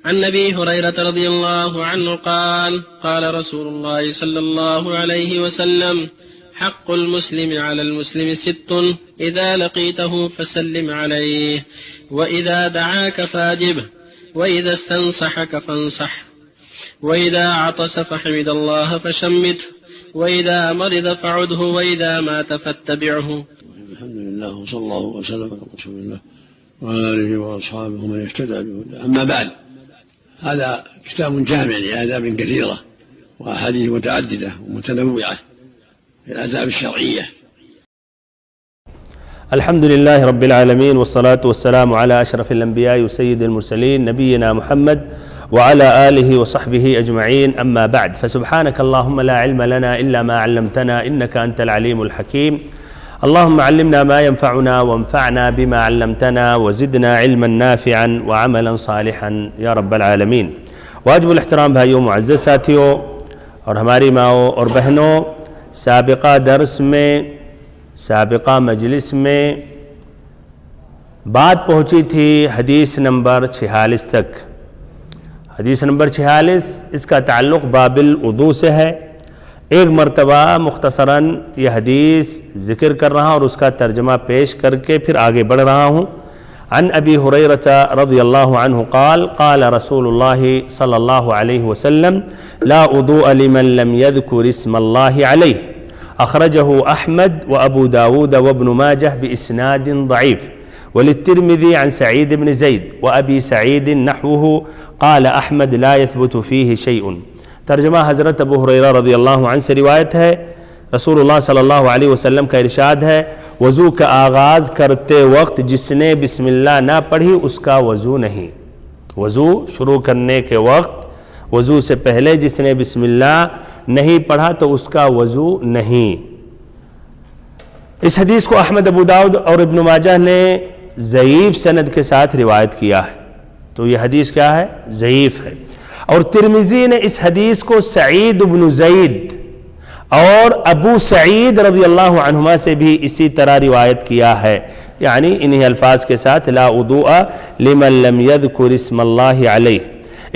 عن أبي هريرة رضي الله عنه قال قال رسول الله صلى الله عليه وسلم حق المسلم على المسلم 6: إذا لقيته فسلم عليه، وإذا دعاك فأجبه، وإذا استنصحك فانصح، وإذا عطس فحمد الله فشمته، وإذا مرض فعده، وإذا مات فاتبعه. الحمد لله وصلى الله وسلم على رسول الله وعلى آله وأصحابه ومن اهتدى بهداه. أما بعد، هذا كتاب جامع لآداب كثيرة وأحاديث متعددة ومتنوعة في الآداب الشرعية. الحمد لله رب العالمين، والصلاة والسلام على أشرف الأنبياء وسيد المرسلين نبينا محمد وعلى آله وصحبه أجمعين. أما بعد، فسبحانك اللهم لا علم لنا إلا ما علمتنا إنك أنت العليم الحكيم. اللهم علمنا ما ينفعنا وانفعنا بما علمتنا وزدنا علما نافعا وعملا صالحا یا رب العالمین. واجب الاحترام بھائیوں، معزز ساتھیوں اور ہماری ماؤں اور بہنوں، سابقہ درس میں، سابقہ مجلس میں بات پہنچی تھی حدیث نمبر 46 تک. حدیث نمبر 46 اس کا تعلق باب الوضو سے ہے. ایک مرتبہ مختصراً یہ حدیث ذکر کر رہا ہوں اور اس کا ترجمہ پیش کر کے پھر آگے بڑھ رہا ہوں. عن ابی ہریرہ رضی اللہ عنہ قال قال رسول اللہ صلی اللہ علیہ وسلم لا وضوء لمن لم يذكر اسم اللہ علیہ، اخرجہ احمد وابو داود وابن ماجہ باسناد ضعیف، وللترمذی عن سعید بن زید وابی سعید نحوه قال احمد لا يثبت فيه شيء. ترجمہ حضرت ابو ہریرہ رضی اللہ عنہ سے روایت ہے. رسول اللہ صلی اللہ علیہ وسلم کا ارشاد ہے، وضو کا آغاز کرتے وقت جس نے بسم اللہ نہ پڑھی اس کا وضو نہیں. وضو شروع کرنے کے وقت وضو سے پہلے جس نے بسم اللہ نہیں پڑھا تو اس کا وضو نہیں. اس حدیث کو احمد، ابو داؤد اور ابن ماجہ نے ضعیف سند کے ساتھ روایت کیا ہے. تو یہ حدیث کیا ہے؟ ضعیف ہے. اور ترمذی نے اس حدیث کو سعید بن زید اور ابو سعید رضی اللہ عنہما سے بھی اسی طرح روایت کیا ہے، یعنی انہی الفاظ کے ساتھ لا وضوء لمن لم يذكر اسم اللہ علیہ.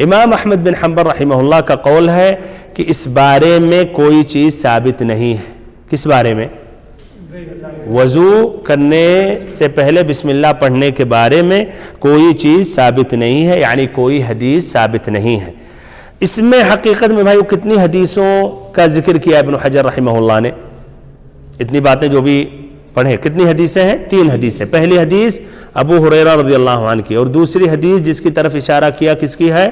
امام احمد بن حنبل رحمہ اللہ کا قول ہے کہ اس بارے میں کوئی چیز ثابت نہیں ہے. کس بارے میں؟ وضو کرنے سے پہلے بسم اللہ پڑھنے کے بارے میں کوئی چیز ثابت نہیں ہے، یعنی کوئی حدیث ثابت نہیں ہے. اس میں حقیقت میں بھائیو کتنی حدیثوں کا ذکر کیا ابن حجر رحمہ اللہ نے؟ اتنی باتیں جو بھی پڑھیں. کتنی حدیثیں ہیں؟ 3 حدیثیں. پہلی حدیث ابو ہریرہ رضی اللہ عنہ کی، اور دوسری حدیث جس کی طرف اشارہ کیا کس کی ہے؟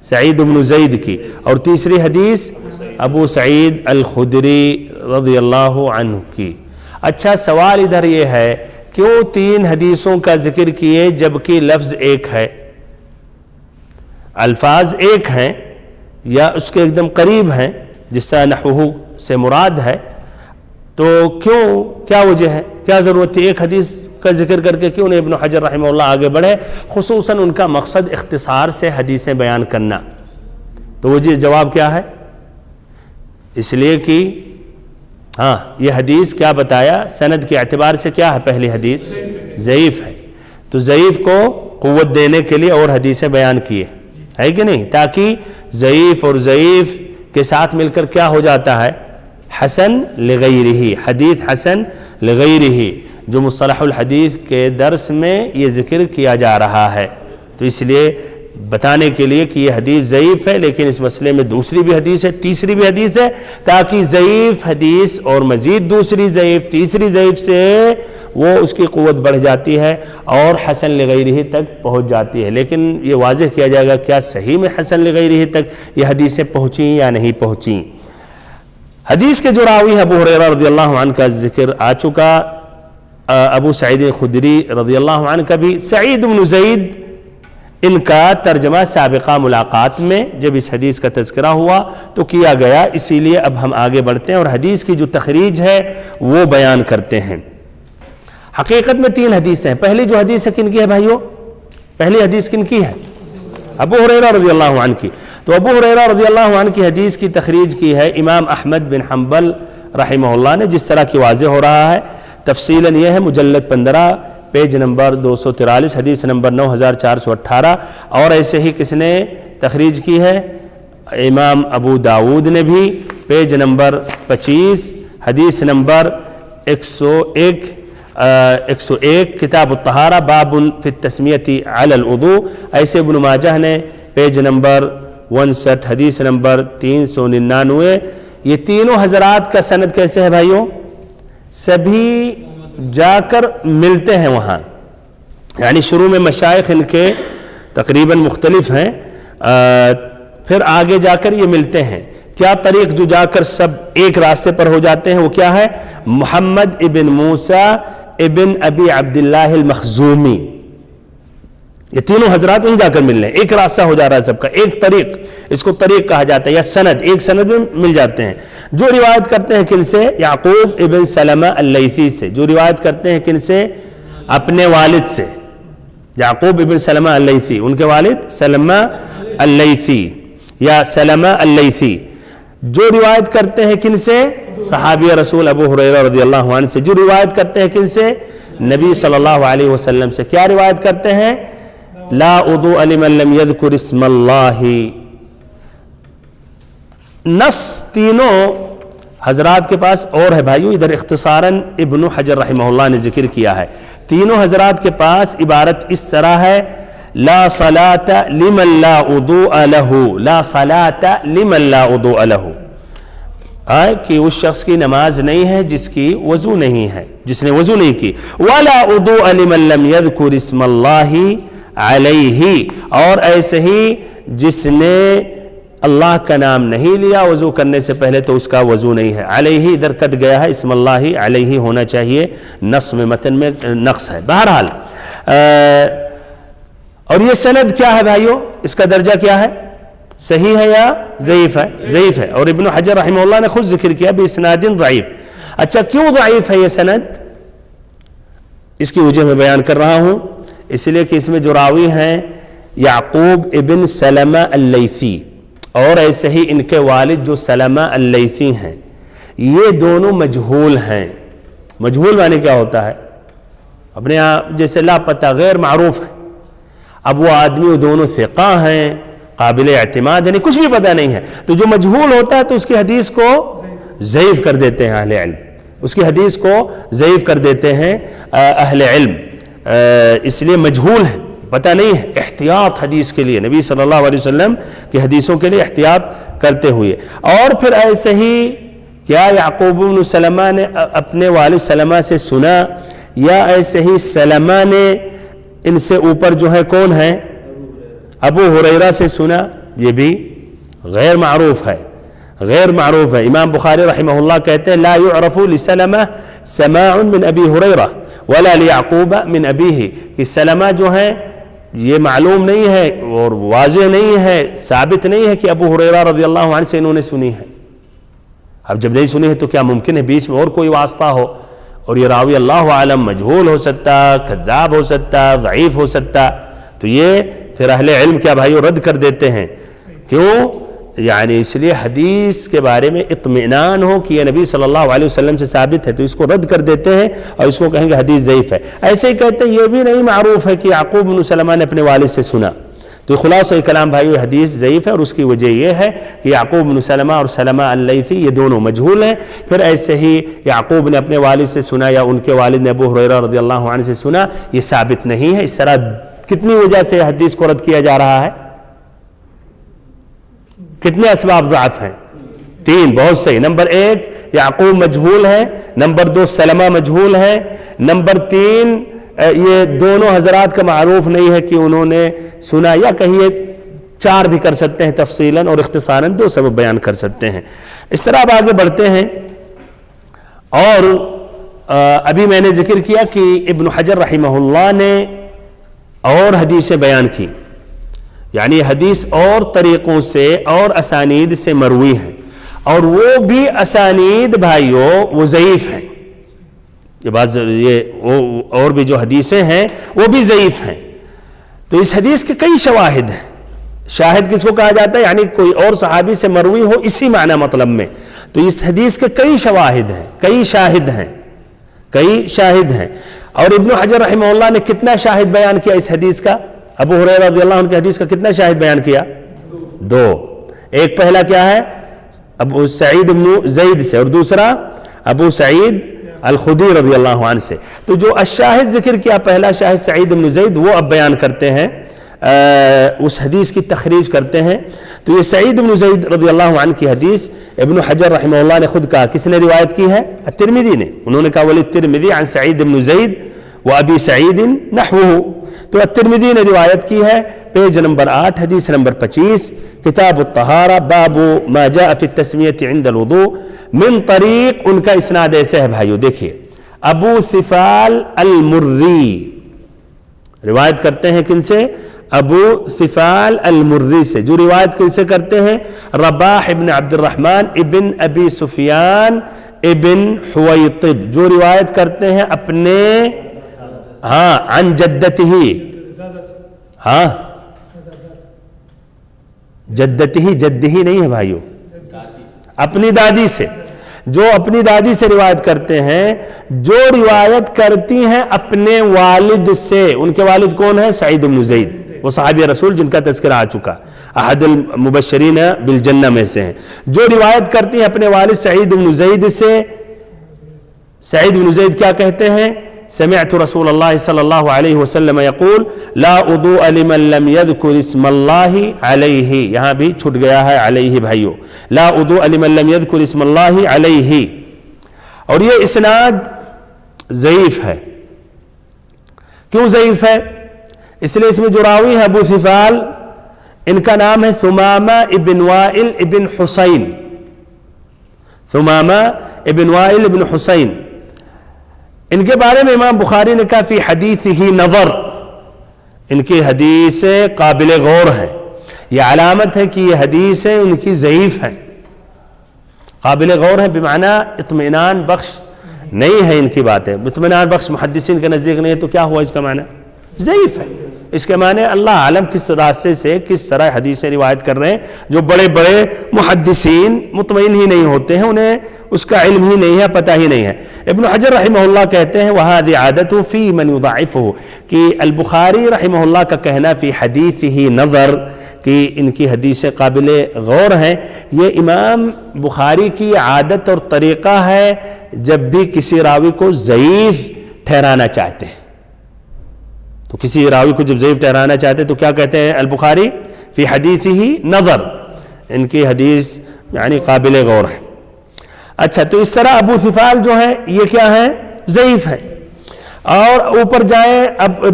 سعید بن زید کی، اور تیسری حدیث ابو سعید الخدری رضی اللہ عنہ کی. اچھا، سوال ادھر یہ ہے، کیوں 3 حدیثوں کا ذکر کیے جبکہ لفظ ایک ہے؟ الفاظ ایک ہیں یا اس کے ایک دم قریب ہیں جس طرح نحوہ سے مراد ہے، تو کیوں، کیا وجہ ہے، کیا ضرورت تھی؟ ایک حدیث کا ذکر کر کے کیوں نہیں ابن حجر رحمہ اللہ آگے بڑھے؟ خصوصاً ان کا مقصد اختصار سے حدیثیں بیان کرنا. تو وجہ جواب کیا ہے؟ اس لیے کہ یہ حدیث کیا بتایا؟ سند کے اعتبار سے کیا ہے؟ پہلی حدیث ضعیف ہے. تو ضعیف کو قوت دینے کے لیے اور حدیثیں بیان کیے، ہے کہ نہیں؟ تاکہ ضعیف اور ضعیف کے ساتھ مل کر کیا ہو جاتا ہے؟ حسن لغیرہ، حدیث حسن لغیرہ، جو مصطلح الحدیث کے درس میں یہ ذکر کیا جا رہا ہے. تو اس لیے بتانے کے لیے کہ یہ حدیث ضعیف ہے، لیکن اس مسئلے میں دوسری بھی حدیث ہے، تیسری بھی حدیث ہے، تاکہ ضعیف حدیث اور مزید دوسری ضعیف، تیسری ضعیف سے وہ اس کی قوت بڑھ جاتی ہے اور حسن لغیرہ تک پہنچ جاتی ہے. لیکن یہ واضح کیا جائے گا کیا صحیح میں حسن لغیرہ تک یہ حدیثیں پہنچیں یا نہیں پہنچیں. حدیث کے جو راوی ہیں ابو ہریرہ رضی اللہ عنہ کا ذکر آ چکا، ابو سعید خدری رضی اللہ عنہ کا بھی. سعید بن زید ان کا ترجمہ سابقہ ملاقات میں جب اس حدیث کا تذکرہ ہوا تو کیا گیا، اسی لیے اب ہم آگے بڑھتے ہیں اور حدیث کی جو تخریج ہے وہ بیان کرتے ہیں. حقیقت میں 3 حدیثیں ہیں. پہلی جو حدیث ہے کن کی ہے بھائیو؟ پہلی حدیث کن کی ہے؟ ابو ہریرہ رضی اللہ عنہ کی. تو ابو ہریرہ رضی اللہ عنہ کی حدیث کی تخریج کی ہے امام احمد بن حنبل رحمہ اللہ نے، جس طرح کی واضح ہو رہا ہے. تفصیلاً یہ ہے، مجلد 15 پیج نمبر 243, حدیث نمبر 9418. اور ایسے ہی کس نے تخریج کی ہے؟ امام ابو داود نے بھی, پیج نمبر 25, حدیث نمبر 101 کتاب الطہارہ, باب فی التسمیۃ علی الوضوء. ایسے ابن ماجہ نے پیج نمبر 59, حدیث نمبر 399. یہ تینوں حضرات کا سند کیسے ہے بھائیوں؟ سبھی جا کر ملتے ہیں وہاں, یعنی شروع میں مشائخ ان کے تقریباً مختلف ہیں, پھر آگے جا کر یہ ملتے ہیں. کیا طریق جو جا کر سب ایک راستے پر ہو جاتے ہیں وہ کیا ہے؟ محمد ابن موسیٰ ابن ابی عبداللہ المخزومی, یہ تینوں حضرات وہیں جا کر مل رہے ہیں, ایک راستہ ہو جا رہا ہے سب کا, ایک طریق, اس کو طریق کہا جاتا ہے, یا سند, ایک سند میں مل جاتے ہیں. جو روایت کرتے ہیں کن سے؟ یعقوب ابن سلمہ اللیثی سے. جو روایت کرتے ہیں کن سے؟ اپنے والد سے, یعقوب ابن سلمہ اللیثی, ان کے والد سلمہ اللیثی یا سلمہ اللیثی. جو روایت کرتے ہیں کن سے؟ صحابی رسول ابو ہریرہ رضی اللہ عنہ سے. جو روایت کرتے ہیں کن سے؟ نبی صلی اللہ علیہ وسلم سے. کیا روایت کرتے ہیں؟ لا وضوء لمن لم يذكر اسم اللہ. نص تینوں حضرات کے پاس اور ہے بھائیو, ادھر اختصاراً ابن حجر رحمہ اللہ نے ذکر کیا ہے. تینوں حضرات کے پاس عبارت اس طرح ہے, لا صلاة لمن لا وضوء له, لا صلاة لمن لا وضوء له, کہ اس شخص کی نماز نہیں ہے جس کی وضو نہیں ہے, جس نے وضو نہیں کی. ولا وضوء لمن لم يذكر اسم اللہ علیہ, اور ایسے ہی جس نے اللہ کا نام نہیں لیا وضو کرنے سے پہلے تو اس کا وضو نہیں ہے. علیہ ادھر کٹ گیا ہے, اسم اللہ علیہ ہونا چاہیے, نص میں متن میں نقص ہے. بہرحال اور یہ سند کیا ہے بھائیو؟ اس کا درجہ کیا ہے؟ صحیح ہے یا ضعیف ہے؟ ضعیف ہے. اور ابن حجر رحمہ اللہ نے خود ذکر کیا باسناد ضعیف. اچھا کیوں ضعیف ہے یہ سند؟ اس کی وجہ میں بیان کر رہا ہوں. اس لیے کہ اس میں جو راوی ہیں یعقوب ابن سلمہ اللیثی اور ایسے ہی ان کے والد جو سلمہ اللیثی ہیں, یہ دونوں مجہول ہیں. مجہول معنی کیا ہوتا ہے؟ اپنے آپ جیسے لاپتہ, غیر معروف ہے. اب وہ آدمی وہ دونوں ثقہ ہیں, قابل اعتماد, یعنی کچھ بھی پتہ نہیں ہے. تو جو مجہول ہوتا ہے تو اس کی حدیث کو ضعیف کر دیتے ہیں اہل علم, اس کی حدیث کو ضعیف کر دیتے ہیں اہل علم. اس لیے مجہول ہے, پتہ نہیں ہے. احتیاط حدیث کے لیے, نبی صلی اللہ علیہ وسلم کی حدیثوں کے لیے احتیاط کرتے ہوئے. اور پھر ایسے ہی کیا یعقوب بن سلمہ نے اپنے والد سلمہ سے سنا, یا ایسے ہی سلمہ نے ان سے اوپر جو ہے کون ہے ابو ہریرہ سے سنا؟ یہ بھی غیر معروف ہے, غیر معروف ہے. امام بخاری رحمہ اللہ کہتے ہیں لا يعرف لسلمہ سماع من ابی ہریرہ ولا لیعقوب من ابیہ, کہ سلمہ جو ہیں یہ معلوم نہیں ہے اور واضح نہیں ہے, ثابت نہیں ہے کہ ابو ہریرہ رضی اللہ عنہ سے انہوں نے سنی ہے. اب جب نہیں سنی ہے تو کیا ممکن ہے بیچ میں اور کوئی واسطہ ہو؟ اور یہ راوی اللہ عالم مجہول ہو سکتا, کذاب ہو سکتا, ضعیف ہو سکتا. تو یہ پھر اہل علم کیا بھائیو رد کر دیتے ہیں. کیوں؟ یعنی اس لیے حدیث کے بارے میں اطمینان ہو کہ یہ نبی صلی اللہ علیہ وسلم سے ثابت ہے تو اس کو رد کر دیتے ہیں اور اس کو کہیں گے حدیث ضعیف ہے. ایسے ہی کہتے ہیں یہ بھی نہیں معروف ہے کہ یعقوب بن سلمہ نے اپنے والد سے سنا. تو خلاصہ کلام بھائیو حدیث ضعیف ہے, اور اس کی وجہ یہ ہے کہ یعقوب بن سلمہ اور سلمہ اللیثی یہ دونوں مجہول ہیں. پھر ایسے ہی یعقوب نے اپنے والد سے سنا یا ان کے والد نے ابو ہریرہ رضی اللہ عنہ سے سنا, یہ ثابت نہیں ہے. اس طرح کتنی وجہ سے حدیث کو رد کیا جا رہا ہے؟ کتنے اسباب ضعف ہیں؟ 3. بہت صحیح. نمبر 1 یعقوب مجہول ہے, نمبر 2 سلمہ مجہول ہے, نمبر 3 یہ دونوں حضرات کا معروف نہیں ہے کہ انہوں نے سنا, یا کہیے 4 بھی کر سکتے ہیں تفصیلاً اور اختصاراً 2 سبب بیان کر سکتے ہیں. اس طرح اب آگے بڑھتے ہیں. اور ابھی میں نے ذکر کیا کہ ابن حجر رحمہ اللہ نے اور حدیثیں بیان کی, یعنی حدیث اور طریقوں سے اور اسانید سے مروی ہیں, اور وہ بھی اسانید بھائیو وہ ضعیف ہیں. یہ بات یہ اور بھی جو حدیثیں ہیں وہ بھی ضعیف ہیں. تو اس حدیث کے کئی شواہد ہیں. شاہد کس کو کہا جاتا ہے؟ یعنی کوئی اور صحابی سے مروی ہو اسی معنی مطلب میں. تو اس حدیث کے کئی شواہد ہیں, کئی شاہد ہیں, کئی شاہد ہیں. اور ابن حجر رحمہ اللہ نے کتنا شاہد بیان کیا اس حدیث کا؟ ابو ہریرہ رضی اللہ عنہ کی حدیث کا کتنا شاہد بیان کیا؟ 2. ایک پہلا کیا ہے؟ ابو سعید بن زید سے، اور دوسرا ابو سعید الخدری رضی اللہ عنہ سے. تو جو الشاہد ذکر کیا پہلا شاہد سعید بن زید، وہ اب بیان کرتے ہیں، اس حدیث کی تخریج کرتے ہیں. تو یہ سعید بن زید رضی اللہ عنہ کی حدیث ابن حجر رحمہ اللہ نے خود کہا، کس نے روایت کی ہے؟ الترمذی نے. انہوں نے کہا وللترمذی عن سعید بن زید و ابی سعید نحوہ. تو الترمذی نے روایت کی ہے، پیج نمبر 8 حدیث نمبر 25، کتاب الطہارہ، باب ما جاء فی التسمیۃ عند الوضوء، من طریق. ان کا اسناد ایسے ہے بھائیو، دیکھیے ابو ثفال المری روایت کرتے ہیں، کن سے؟ ابو ثفال المری سے. جو روایت کن سے کرتے ہیں؟ رباح ابن عبد الرحمن ابن ابی سفیان ابن حویطب، جو روایت کرتے ہیں اپنے عن جدتہ، جدہ نہیں ہے بھائیو، اپنی دادی سے. جو اپنی دادی سے روایت کرتے ہیں، جو روایت کرتی ہیں اپنے والد سے. ان کے والد کون ہیں؟ سعید بن زید، وہ صحابی رسول جن کا تذکرہ آ چکا، احد المبشرین بالجنہ میں سے ہیں. جو روایت کرتی ہیں اپنے والد سعید بن زید سے. سعید بن زید کیا کہتے ہیں؟ سمعت رسول اللہ صلی اللہ علیہ وسلم یقول لا وضوء لمن لم يذكر اسم اللہ علیہ. یہاں بھی چھٹ گیا ہے علیہ بھائیو، لا وضوء لمن لم يذكر اسم اللہ علیہ. اور یہ اسناد ضعیف ہے. کیوں ضعیف ہے؟ اس لیے اس میں جو راوی ہے ابو ثفال، ان کا نام ہے ثمامہ ابن وائل ابن حسین. ثمامہ ابن وائل ابن حسین، ان کے بارے میں امام بخاری نے کہا فی حدیثہ نظر، ان کی حدیثیں قابل غور ہیں. یہ علامت ہے کہ یہ حدیثیں ان کی ضعیف ہیں. قابل غور ہیں بمعنی اطمینان بخش نہیں ہے ان کی باتیں. اطمینان بخش محدثین کے نزدیک نہیں ہے، تو کیا ہوا اس کا معنی؟ ضعیف ہے. اس کے معنی اللہ عالم کس راستے سے کس طرح حدیثیں روایت کر رہے ہیں. جو بڑے بڑے محدثین مطمئن ہی نہیں ہوتے ہیں، انہیں اس کا علم ہی نہیں ہے، پتہ ہی نہیں ہے. ابن حجر رحمہ اللہ کہتے ہیں وَهَذِهْ عَادَتُهُ فِي مَنْ يُضَعِفُهُ، کہ البخاری رحمہ اللہ کا کہنا فی حدیثہ نظر، کہ ان کی حدیثیں قابل غور ہیں، یہ امام بخاری کی عادت اور طریقہ ہے جب بھی کسی راوی کو ضعیف ٹھہرانا چاہتے ہیں. تو کسی راوی کو جب ضعیف ٹھہرانا چاہتے ہیں تو کیا کہتے ہیں البخاری فی حدیثہ نظر، ان کی حدیث یعنی قابل غور ہے. اچھا، تو اس طرح ابو ثفال جو ہے یہ کیا ہے؟ ضعیف ہے. اور اوپر جائیں اب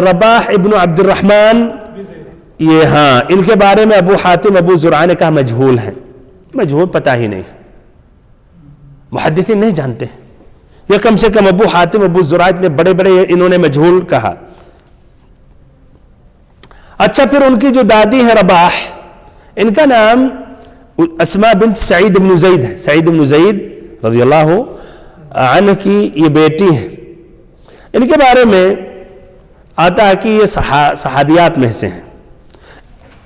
رباح ابن عبد الرحمن، یہ ان کے بارے میں ابو حاتم ابو زرعہ نے کہا مجہول ہیں. مجہول پتہ ہی نہیں، محدثین نہیں جانتے. یا کم سے کم ابو حاتم ابو زرعہ اتنے بڑے بڑے انہوں نے مجہول کہا. اچھا، پھر ان کی جو دادی ہے رباح، ان کا نام اسماء بنت سعید بن زید ہے. سعید بن زید رضی اللہ عنہ کی یہ بیٹی ہے. ان کے بارے میں آتا ہے کہ یہ صحابیات میں سے ہیں.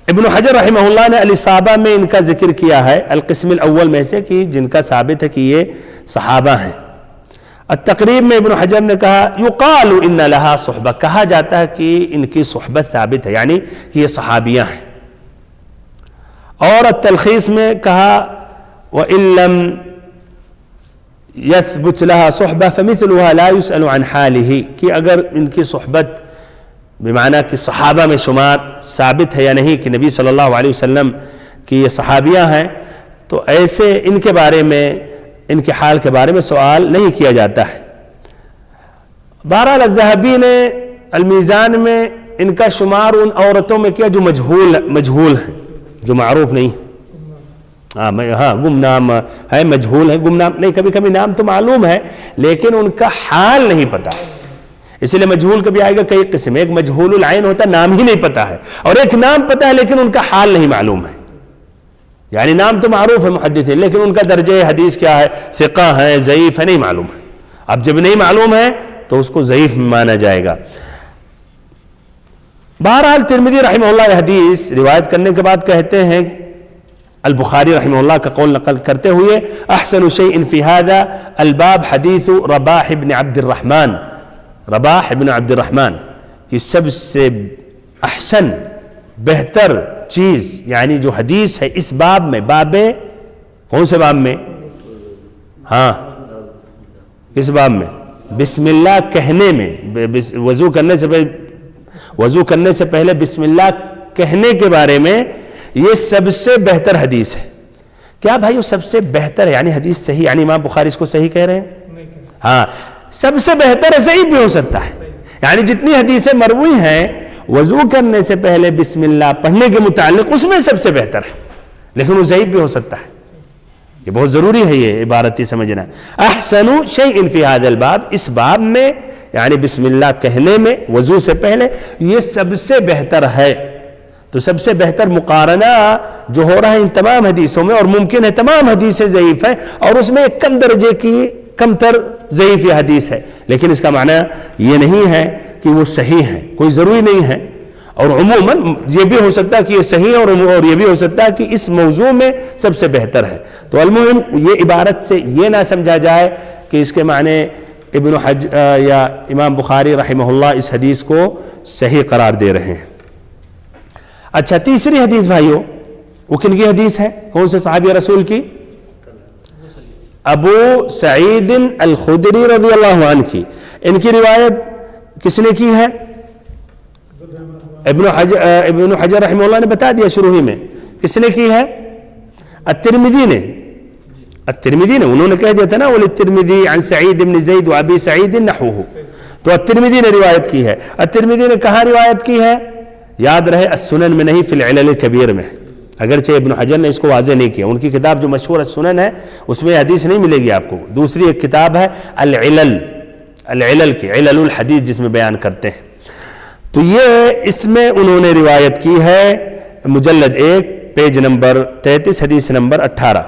ابن حجر رحمہ اللہ نے الاصابہ میں ان کا ذکر کیا ہے القسم الاول میں سے، کہ جن کا ثابت ہے کہ یہ صحابہ ہیں. التقریب میں ابن حجر نے کہا یقال ان لها صحبہ، کہا جاتا ہے کہ ان کی صحبت ثابت ہے، یعنی کہ یہ صحابیاں ہیں. اور التلخیص میں کہا وَإِن لَمْ يَثْبُتْ لَهَا صُحْبَةٌ فَمِثْلُهَا لَا يُسْأَلُ عَنْ حَالِهِ، کہ اگر ان کی صحبت بمعنی کہ صحابہ میں شمار ثابت ہے یا نہیں کہ نبی صلی اللہ علیہ وسلم کی یہ صحابیاں ہیں، تو ایسے ان کے بارے میں، ان کے حال کے بارے میں سوال نہیں کیا جاتا ہے. بہرحال الذہبی نے المیزان میں ان کا شمار ان عورتوں میں کیا جو مجہول ہیں، جو معروف نہیں. گمنام ہے، مجہول ہے. گمنام نہیں، کبھی کبھی نام تو معلوم ہے لیکن ان کا حال نہیں پتا. اس لیے مجہول کبھی آئے گا کئی قسم. ایک مجہول العین ہوتا ہے، نام ہی نہیں پتا ہے، اور ایک نام پتا ہے لیکن ان کا حال نہیں معلوم ہے. یعنی نام تو معروف ہے محدثین، لیکن ان کا درجہ حدیث کیا ہے، ثقہ ہے، ضعیف ہے، نہیں معلوم ہے. اب جب نہیں معلوم ہے تو اس کو ضعیف مانا جائے گا. بہرحال ترمذی رحمہ اللہ حدیث روایت کرنے کے بعد کہتے ہیں، البخاری رحمہ اللہ کا قول نقل کرتے ہوئے، احسن شیء فی ھذا الباب حدیث رباح بن عبد الرحمن رباح ابن عبد الرحمن کی سب سے احسن بہتر چیز یعنی جو حدیث ہے اس باب میں، باب کون سے باب میں؟ ہاں کس باب میں؟ بسم اللہ کہنے میں، وضو کرنے سے پہلے بسم اللہ کہنے کے بارے میں یہ سب سے بہتر حدیث ہے. کیا بھائیو سب سے بہتر ہے یعنی حدیث صحیح، یعنی امام بخاری اس کو صحیح کہہ رہے ہیں؟ ہاں سب سے بہتر ہے، صحیح بھی ہو سکتا ہے. یعنی جتنی حدیثیں مروی ہیں وضو کرنے سے پہلے بسم اللہ پڑھنے کے متعلق اس میں سب سے بہتر ہے، لیکن وہ ضعیف بھی ہو سکتا ہے. یہ بہت ضروری ہے یہ عبارت سمجھنا. احسن شیء فی ھذا الباب، اس باب میں یعنی بسم اللہ کہنے میں وضو سے پہلے یہ سب سے بہتر ہے. تو سب سے بہتر مقارنہ جو ہو رہا ہے ان تمام حدیثوں میں، اور ممکن ہے تمام حدیثیں ضعیف ہیں اور اس میں ایک کم درجے کی کم تر ضعیف یہ حدیث ہے، لیکن اس کا معنی یہ نہیں ہے کہ وہ صحیح ہے، کوئی ضروری نہیں ہے. اور عموماً یہ بھی ہو سکتا ہے کہ یہ صحیح ہے اور یہ بھی ہو سکتا ہے کہ اس موضوع میں سب سے بہتر ہے. تو المہم یہ عبارت سے یہ نہ سمجھا جائے کہ اس کے معنی ابن حجر یا امام بخاری رحمہ اللہ اس حدیث کو صحیح قرار دے رہے ہیں. اچھا تیسری حدیث بھائیو، وہ کن کی حدیث ہے؟ کون سے صحابی رسول کی؟ ابو سعید الخدری رضی اللہ عنہ کی. ان کی روایت کس نے کی ہے؟ ابن حجر رحمہ اللہ نے بتا دیا شروع ہی میں. کس نے کی ہے؟ الترمذی نے. انہوں نے کہہ دیا تھا نا والترمذی عن سعید بن زید وابی سعید نحوہ، تو الترمذی نے روایت کی ہے. الترمذی نے کہاں روایت کی ہے؟ یاد رہے السنن میں نہیں، فی العلل الکبیر میں. اگرچہ ابن حجر نے اس کو واضح نہیں کیا، ان کی کتاب جو مشہور السنن ہے اس میں حدیث نہیں ملے گی آپ کو. دوسری ایک کتاب ہے العلل کی، علل الحدیث جس میں بیان کرتے ہیں. تو یہ اس میں انہوں نے روایت کی ہے مجلد 1 پیج نمبر 33 حدیث نمبر 18.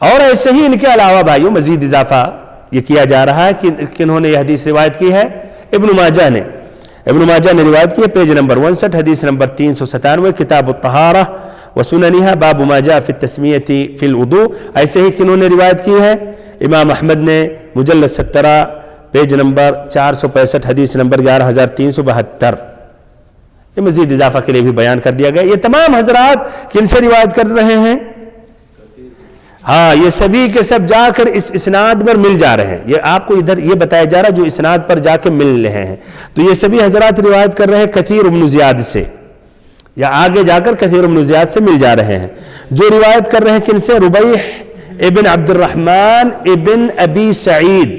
اور ایسے ہی ان کے علاوہ بھائیوں مزید اضافہ یہ کیا جا رہا ہے کہ کنہوں نے یہ حدیث روایت کی ہے؟ ابن ماجہ نے روایت کی ہے پیج نمبر 59 حدیث نمبر 397 کتاب الطہارہ وسننھا باب ما جاء فی التسمیۃ فی الوضوء. ایسے ہی کنہوں نے روایت کی ہے؟ امام احمد نے مجلد 17 پیج نمبر 465 حدیث نمبر 11372. یہ مزید اضافہ کے لیے بھی بیان کر دیا گیا. یہ تمام حضرات کن سے روایت کر رہے ہیں؟ ہاں یہ سبھی کے سب جا کر اس اسناد پر مل جا رہے ہیں. یہ آپ کو ادھر یہ بتایا جا رہا ہے جو اسناد پر جا کے مل رہے ہیں. تو یہ سبھی حضرات روایت کر رہے ہیں کثیر بن زیاد سے، یا آگے جا کر کثیر بن زیاد سے مل جا رہے ہیں. جو روایت کر رہے ہیں کن سے؟ ربیح ابن عبد الرحمن ابن ابی سعید،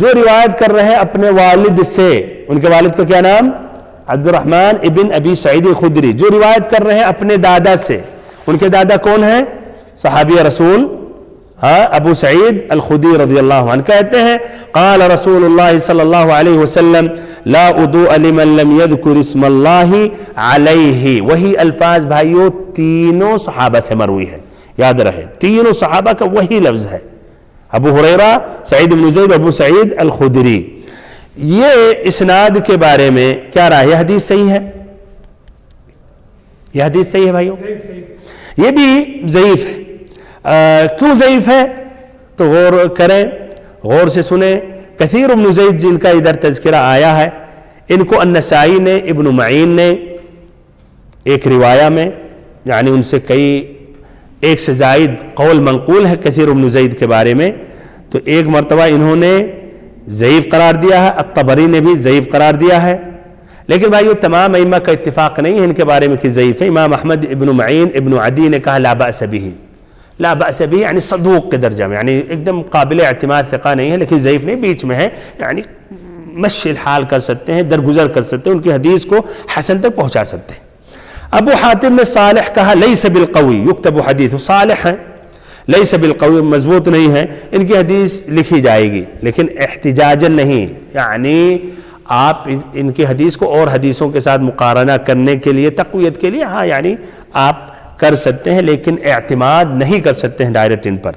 جو روایت کر رہے ہیں اپنے والد سے. ان کے والد کا کیا نام؟ عبد الرحمن ابن ابی سعید الخدری. جو روایت کر رہے ہیں اپنے دادا سے. ان کے دادا کون ہیں؟ صحابی رسول ابو سعید الخدری رضی اللہ عنہ کہتے ہیں قال رسول اللہ صلی اللہ علیہ وسلم لا وضوء لمن لم يذكر اسم اللہ علیہ. وہی الفاظ بھائیو تینوں صحابہ سے مروی ہے، یاد رہے تینوں صحابہ کا وہی لفظ ہے، ابو ہریرہ، سعید بن زید، ابو سعید الخدری. یہ اسناد کے بارے میں کیا رہا؟ یہ حدیث صحیح ہے؟ یہ حدیث صحیح ہے بھائیو؟ یہ بھی ضعیف ہے. کیوں ضعیف ہے؟ تو غور کریں، غور سے سنیں. کثیر بن زید جن کا ادھر تذکرہ آیا ہے، ان کو النسائی نے، ابن معین نے ایک روایہ میں یعنی ان سے ایک سے زائد قول منقول ہے کثیر بن زید کے بارے میں، تو ایک مرتبہ انہوں نے ضعیف قرار دیا ہے، الطبری نے بھی ضعیف قرار دیا ہے. لیکن بھائیو تمام ائمہ کا اتفاق نہیں ہے ان کے بارے میں کہ ضعیف ہے. امام احمد، ابن معین، ابن عدی نے کہا لا بأس به، لا بأس به یعنی صدوق کے درجہ میں، یعنی ایک دم قابل اعتماد ثقہ نہیں ہے لیکن ضعیف نہیں، بیچ میں ہے، یعنی مشی الحال کر سکتے ہیں، درگزر کر سکتے ہیں، ان کی حدیث کو حسن تک پہنچا سکتے ہیں. ابو حاتم نے صالح کہا لیس بالقوی یکتب حدیث، صالح ہیں لیس بالقوی، مضبوط نہیں ہے، ان کی حدیث لکھی جائے گی لیکن احتجاجاً نہیں، یعنی آپ ان کی حدیث کو اور حدیثوں کے ساتھ مقارنہ کرنے کے لیے، تقویت کے لیے ہاں یعنی آپ کر سکتے ہیں لیکن اعتماد نہیں کر سکتے ہیں ڈائریکٹ ان پر.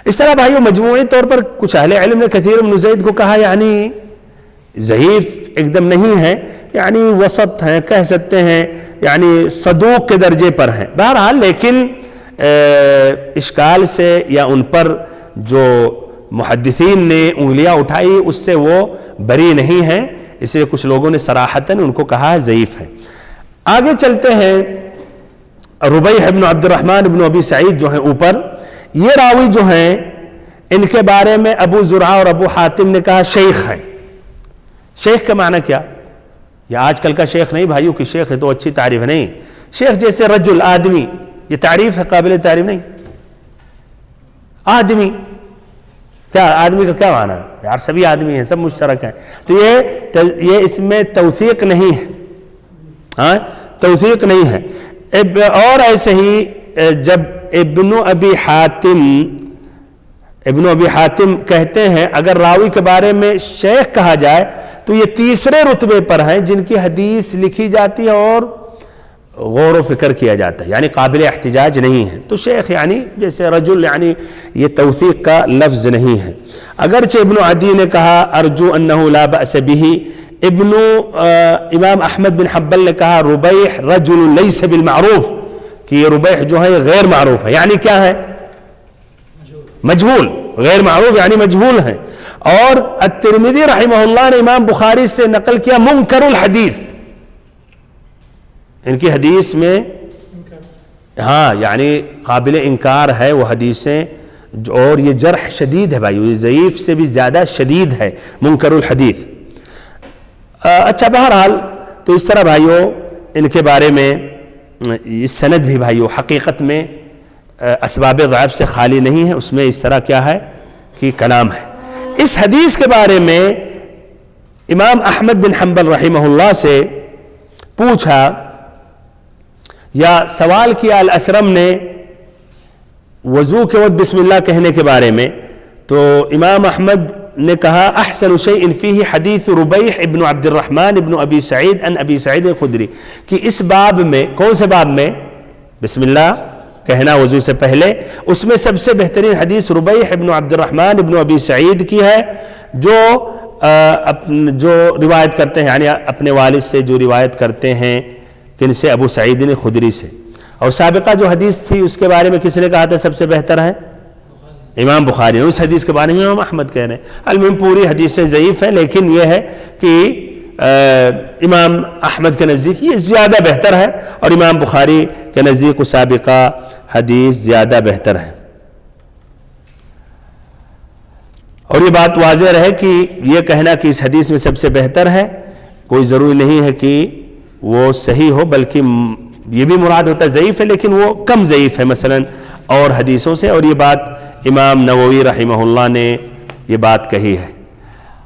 اس طرح بھائیو مجموعی طور پر کچھ اہل علم نے کثیر بن زید کو کہا یعنی ضعیف ایک دم نہیں ہے، یعنی وسط ہیں کہہ سکتے ہیں، یعنی صدوق کے درجے پر ہیں. بہرحال لیکن اشکال سے یا ان پر جو محدثین نے انگلیاں اٹھائی اس سے وہ بری نہیں ہیں، اس لیے کچھ لوگوں نے صراحتاً ان کو کہا ہے ضعیف ہے۔ آگے چلتے ہیں، ربیح ابن عبد الرحمن ابن ابی سعید جو ہیں اوپر، یہ راوی جو ہیں ان کے بارے میں ابو زرعہ اور ابو حاتم نے کہا شیخ ہے۔ شیخ کا معنی کیا؟ یہ آج کل کا شیخ نہیں بھائیوں، کہ شیخ ہے تو اچھی تعریف نہیں، شیخ جیسے رجل آدمی، یہ تعریف ہے، قابل تعریف نہیں۔ آدمی کیا، آدمی کا کیا معنی ہے یار؟ سبھی آدمی ہیں، سب مشترک ہیں، تو یہ اس میں توثیق نہیں ہے، ہاں توثیق نہیں ہے۔ اور ایسے ہی جب ابن ابی حاتم کہتے ہیں اگر راوی کے بارے میں شیخ کہا جائے تو یہ تیسرے رتبے پر ہیں جن کی حدیث لکھی جاتی ہے اور غور و فکر کیا جاتا ہے، یعنی قابل احتجاج نہیں ہے۔ تو شیخ یعنی جیسے رجل، یعنی یہ توثیق کا لفظ نہیں ہے۔ اگرچہ ابن عدی نے کہا ارجو انہ لا بأس بہ، امام احمد بن حنبل نے کہا ربیح رجل لیس بالمعروف، کہ یہ ربیح جو ہے غیر معروف ہے، یعنی کیا ہے؟ مجہول، غیر معروف یعنی مجہول ہیں۔ اور الترمذی رحمہ اللہ نے امام بخاری سے نقل کیا منکر الحدیث، ان کی حدیث میں ہاں یعنی قابل انکار ہے وہ حدیثیں، اور یہ جرح شدید ہے بھائیو، یہ ضعیف سے بھی زیادہ شدید ہے منکر الحدیث۔ اچھا بہرحال تو اس طرح بھائیو ان کے بارے میں اس سند بھی بھائیو حقیقت میں اسباب ضعف سے خالی نہیں ہے، اس میں اس طرح کیا ہے کہ کلام ہے۔ اس حدیث کے بارے میں امام احمد بن حنبل رحمہ اللہ سے پوچھا یا سوال کیا الاثرم نے وضو کے وقت بسم اللہ کہنے کے بارے میں، تو امام احمد نے کہا احسن شیء فیہ حدیث ربیح ابن عبد الرحمن ابن ابی سعید ان ابی سعید خدری، کہ اس باب میں، کون سے باب میں؟ بسم اللہ کہنا وضو سے پہلے، اس میں سب سے بہترین حدیث ربیح ابن عبد الرحمن ابن ابی سعید کی ہے، جو روایت کرتے ہیں، یعنی اپنے والد سے جو روایت کرتے ہیں، کن سے؟ ابو سعید خدری سے۔ اور سابقہ جو حدیث تھی اس کے بارے میں کس نے کہا تھا سب سے بہتر ہے؟ امام بخاری۔ اس حدیث کے بارے میں امام احمد کہہ رہے ہیں۔ المہم پوری حدیثیں ضعیف ہیں، لیکن یہ ہے کہ امام احمد کے نزدیک یہ زیادہ بہتر ہے، اور امام بخاری کے نزدیک سابقہ حدیث زیادہ بہتر ہے۔ اور یہ بات واضح رہے کہ یہ کہنا کہ اس حدیث میں سب سے بہتر ہے کوئی ضروری نہیں ہے کہ وہ صحیح ہو، بلکہ یہ بھی مراد ہوتا ہے ضعیف ہے، لیکن وہ کم ضعیف ہے مثلا اور حدیثوں سے، اور یہ بات امام نووی رحمہ اللہ نے یہ بات کہی ہے۔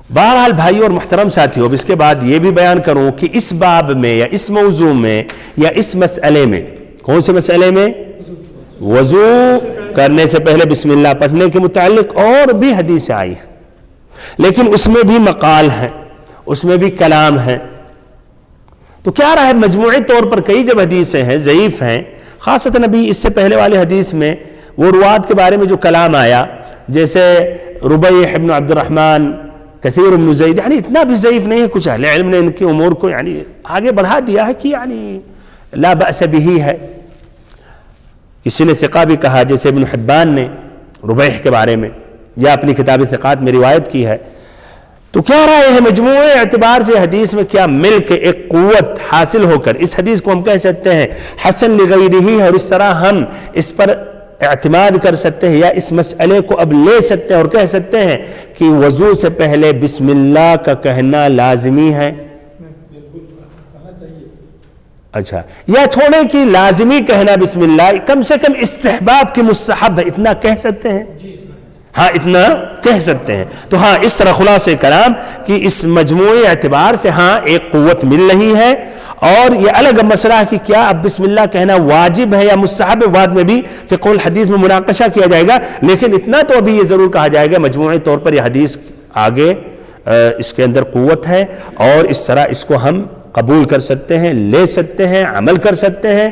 بہرحال بھائی اور محترم ساتھیو، اب اس کے بعد یہ بھی بیان کروں کہ اس باب میں یا اس موضوع میں یا اس مسئلے میں، کون سے مسئلے میں؟ وضو کرنے سے پہلے بسم اللہ پڑھنے کے متعلق اور بھی حدیثیں آئی ہیں، لیکن اس میں بھی مقال ہیں، اس میں بھی کلام ہیں۔ تو کیا رہا ہے مجموعی طور پر کئی جب حدیثیں ہیں ضعیف ہیں، خاصتاً ابھی اس سے پہلے والے حدیث میں وہ روات کے بارے میں جو کلام آیا، جیسے ربیح ابن عبد الرحمن، کثیر بن زید، یعنی اتنا بھی ضعیف نہیں ہے، کچھ اہل علم نے ان کی امور کو یعنی آگے بڑھا دیا ہے کہ یعنی لا بأس بہ ہے۔ کسی نے ثقہ بھی کہا، جیسے ابن حبان نے ربیح کے بارے میں یا اپنی کتاب ثقات میں روایت کی ہے۔ تو کیا رائے ہے مجموعی اعتبار سے حدیث میں کیا مل کے ایک قوت حاصل ہو کر اس حدیث کو ہم کہہ سکتے ہیں حسن لغیرہ، اور اس طرح ہم اس پر اعتماد کر سکتے ہیں یا اس مسئلے کو اب لے سکتے ہیں اور کہہ سکتے ہیں کہ وضو سے پہلے بسم اللہ کا کہنا لازمی ہے؟ اچھا، یا چھوڑیں کہ لازمی کہنا بسم اللہ، کم سے کم استحباب کی مستحب ہے، اتنا کہہ سکتے ہیں؟ ہاں اتنا کہہ سکتے ہیں۔ تو ہاں اس طرح خلاصہ کلام کہ اس مجموعی اعتبار سے ہاں ایک قوت مل رہی ہے، اور یہ الگ مسئلہ ہے کہ کیا اب بسم اللہ کہنا واجب ہے یا مستحب ہے، بعد میں بھی فقہ الحدیث میں مناقشہ کیا جائے گا، لیکن اتنا تو ابھی یہ ضرور کہا جائے گا مجموعی طور پر یہ حدیث آگے اس کے اندر قوت ہے، اور اس طرح اس کو ہم قبول کر سکتے ہیں، لے سکتے ہیں، عمل کر سکتے ہیں،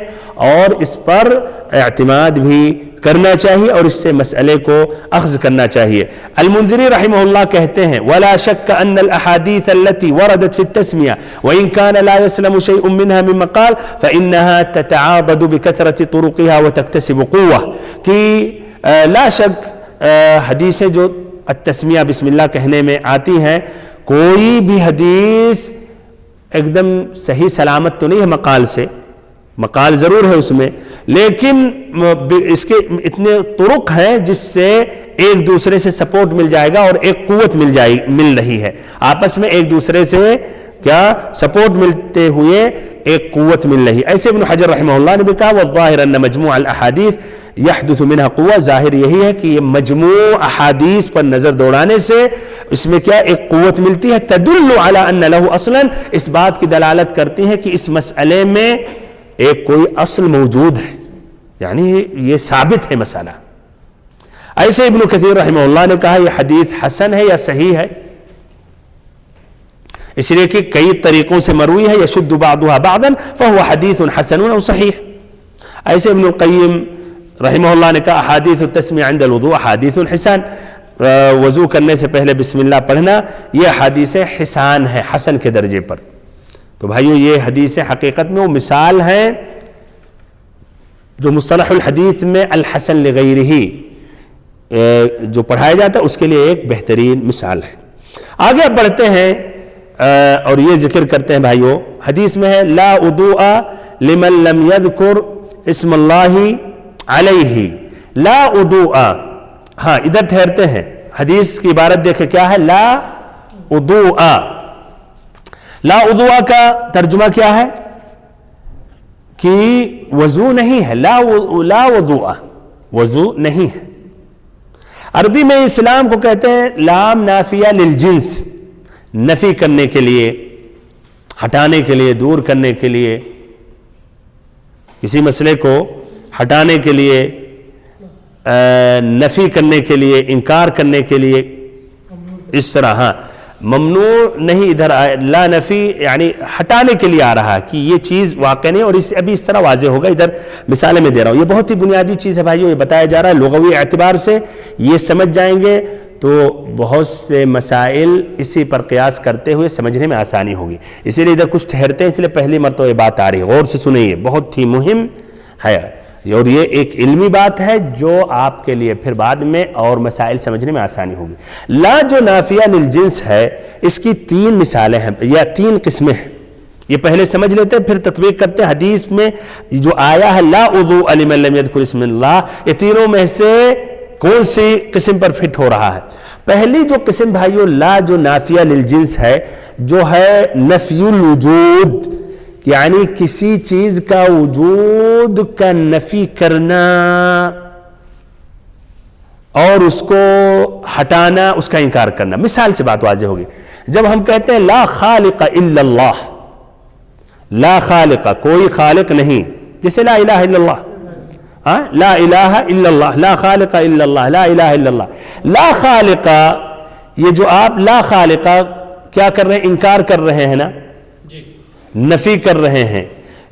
اور اس پر اعتماد بھی کرنا چاہیے اور اس سے مسئلے کو اخذ کرنا چاہیے۔ المنذری رحمہ اللہ کہتے ہیں وَلَا شَكَّ أَنَّ الْأَحَادِيثَ الَّتِي وَرَدَتْ فِي التَّسْمِيَةِ وَإِنْ كَانَ لَا يَسْلَمُ شَيْءٌ مِّنْهَا مِنْ مَقَالٍ فَإِنَّهَا تَتَعَاضَدُ بِكَثْرَةِ طُرُقِهَا وَتَكْتَسِبُ قُوَّةً، کہ لا شک حدیثیں جو التسمیہ بسم اللہ کہنے میں آتی ہیں، کوئی بھی حدیث ایک دم صحیح سلامت تو نہیں ہے مقال سے، مقال ضرور ہے اس میں، لیکن اس کے اتنے طرق ہیں جس سے ایک دوسرے سے سپورٹ مل جائے گا اور ایک قوت مل رہی ہے، آپس میں ایک دوسرے سے کیا سپورٹ ملتے ہوئے ایک قوت مل رہی. ایسے ابن حجر رحمہ اللہ نے بھی کہا والظاہر ان مجموع الاحادیث یحدث منها قوہ، ظاہر یہی ہے کہ یہ مجموع احادیث پر نظر دوڑانے سے اس میں کیا ایک قوت ملتی ہے، تدل علی ان له اصلا، اس بات کی دلالت کرتی ہے کہ اس مسئلے میں ایک کوئی اصل موجود ہے، یعنی یہ ثابت ہے مسئلہ. ایسے ابن کثیر رحمہ اللہ نے کہا یہ حدیث حسن ہے یا صحیح ہے، اس لیے کہ کئی طریقوں سے مروی ہے، یشد بعضها بعضا فهو حدیث حسن او صحیح. ایسے ابن القیم رحمہ اللہ نے کہا احادیث التسمیہ عند الوضوء احادیث حسان، وضو کرنے سے پہلے بسم اللہ پڑھنا یہ حدیث حسان ہے، حسن کے درجے پر. تو بھائیو یہ حدیث حقیقت میں وہ مثال ہیں جو مصطلح الحدیث میں الحسن لغیرہ جو پڑھایا جاتا ہے اس کے لیے ایک بہترین مثال ہے. آگے اب بڑھتے ہیں اور یہ ذکر کرتے ہیں بھائیو، حدیث میں ہے لا وضوء لمن لم يذكر اسم اللہ علیہ، لا وضوء. ہاں ادھر ٹھہرتے ہیں، حدیث کی عبارت دیکھیں کیا ہے، لا وضوء. لا وضوء کا ترجمہ کیا ہے کہ وضو نہیں ہے، لا وضوء، وضو نہیں ہے. عربی میں اسلام کو کہتے ہیں لام نافیہ للجنس، نفی کرنے کے لیے، ہٹانے کے لیے، دور کرنے کے لیے، کسی مسئلے کو ہٹانے کے لیے، نفی کرنے کے لیے، انکار کرنے کے لیے، اس طرح. ہاں ممنوع نہیں ادھر لا نفی یعنی ہٹانے کے لیے آ رہا ہے کہ یہ چیز واقع نہیں، اور اس ابھی اس طرح واضح ہوگا. ادھر مثالیں میں دے رہا ہوں، یہ بہت ہی بنیادی چیز ہے بھائیو، یہ بتایا جا رہا ہے لغوی اعتبار سے یہ سمجھ جائیں گے تو بہت سے مسائل اسی پر قیاس کرتے ہوئے سمجھنے میں آسانی ہوگی. اسی لیے ادھر کچھ ٹھہرتے ہیں، اس لیے پہلی مرتبہ یہ بات آ رہی ہے، غور سے سنیں، یہ بہت ہی مہم ہے اور یہ ایک علمی بات ہے جو آپ کے لیے پھر بعد میں اور مسائل سمجھنے میں آسانی ہوگی. لا جو نافیہ للجنس ہے اس کی 3 مثالیں ہیں یا 3 قسمیں ہیں، یہ پہلے سمجھ لیتے ہیں پھر تطبیق کرتے ہیں. حدیث میں جو آیا ہے لا وضوء لمن لم يذكر اسم اللہ، یہ تینوں میں سے کون سی قسم پر فٹ ہو رہا ہے؟ پہلی جو قسم بھائیو لا جو نافیہ للجنس ہے، جو ہے نفی الوجود، یعنی کسی چیز کا وجود کا نفی کرنا اور اس کو ہٹانا، اس کا انکار کرنا. مثال سے بات واضح ہوگی. جب ہم کہتے ہیں لا خالق الا اللہ، لا خالق کوئی خالق نہیں، جیسے لا الہ الا اللہ، لا الہ الا اللہ، لا خالق الا اللہ، لا الہ الا اللہ. لا خالق، یہ جو آپ لا خالق کیا کر رہے ہیں، انکار کر رہے ہیں نا، نفی کر رہے ہیں.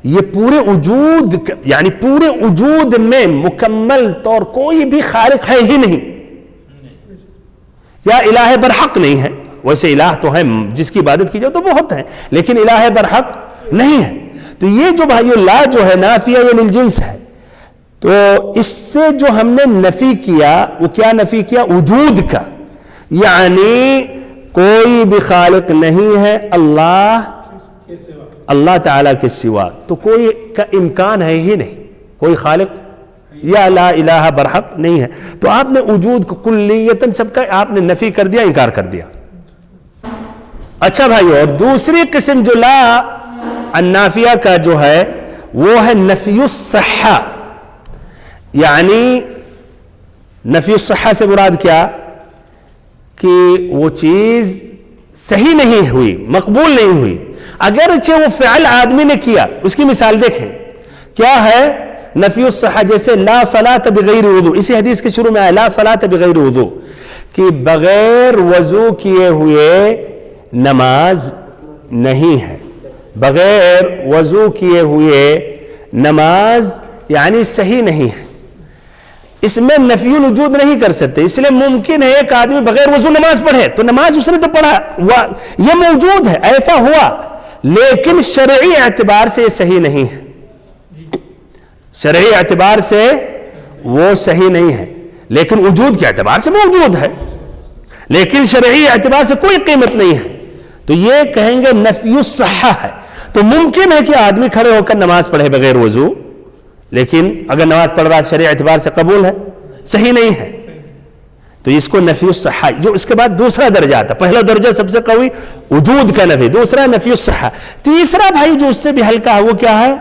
یہ پورے وجود یعنی پورے وجود میں مکمل طور کوئی بھی خالق ہے ہی نہیں، یا الہ برحق نہیں ہے. ویسے الہ تو ہے، جس کی عبادت کی جائے تو بہت ہے، لیکن الہ برحق نہیں ہے. تو یہ جو بھائیو لا جو ہے نافیہ یا للجنس ہے، تو اس سے جو ہم نے نفی کیا وہ کیا نفی کیا، وجود کا، یعنی کوئی بھی خالق نہیں ہے اللہ تعالیٰ کے سوا، تو کوئی کا امکان ہے ہی نہیں، کوئی خالق یا لا الہ برحق نہیں ہے. تو آپ نے وجود کو کلیتاً سب کا آپ نے نفی کر دیا، انکار کر دیا. اچھا بھائیو، اور دوسری قسم جو لا النافیہ کا جو ہے وہ ہے نفی الصحہ، یعنی نفی الصحہ سے مراد کیا کہ وہ چیز صحیح نہیں ہوئی، مقبول نہیں ہوئی، اگرچہ وہ فعل آدمی نے کیا. اس کی مثال دیکھیں کیا ہے نفی الصحہ، جیسے لا صلاۃ بغیر وضو، اسی حدیث کے شروع میں آیا لا صلاۃ بغیر وضو، کہ بغیر وضو کیے ہوئے نماز نہیں ہے. بغیر وضو کیے ہوئے نماز یعنی صحیح نہیں ہے. اس میں نفی الوجود نہیں کر سکتے، اس لیے ممکن ہے ایک آدمی بغیر وضو نماز پڑھے تو نماز اس نے تو پڑھا، یہ موجود ہے، ایسا ہوا، لیکن شرعی اعتبار سے یہ صحیح نہیں ہے. شرعی اعتبار سے وہ صحیح نہیں ہے، لیکن وجود کے اعتبار سے موجود ہے. لیکن شرعی اعتبار سے کوئی قیمت نہیں ہے، تو یہ کہیں گے نفی الصحہ ہے۔ تو ممکن ہے کہ آدمی کھڑے ہو کر نماز پڑھے بغیر وضو، لیکن اگر نماز پڑھ رہا ہے شرعی اعتبار سے قبول ہے، صحیح نہیں ہے، تو اس کو نفی الصحہ۔ جو اس کے بعد دوسرا درجہ آتا ہے، پہلا درجہ سب سے قوی وجود کا نفی، دوسرا نفی الصحہ، تیسرا بھائی جو اس سے بھی ہلکا ہے وہ کیا ہے؟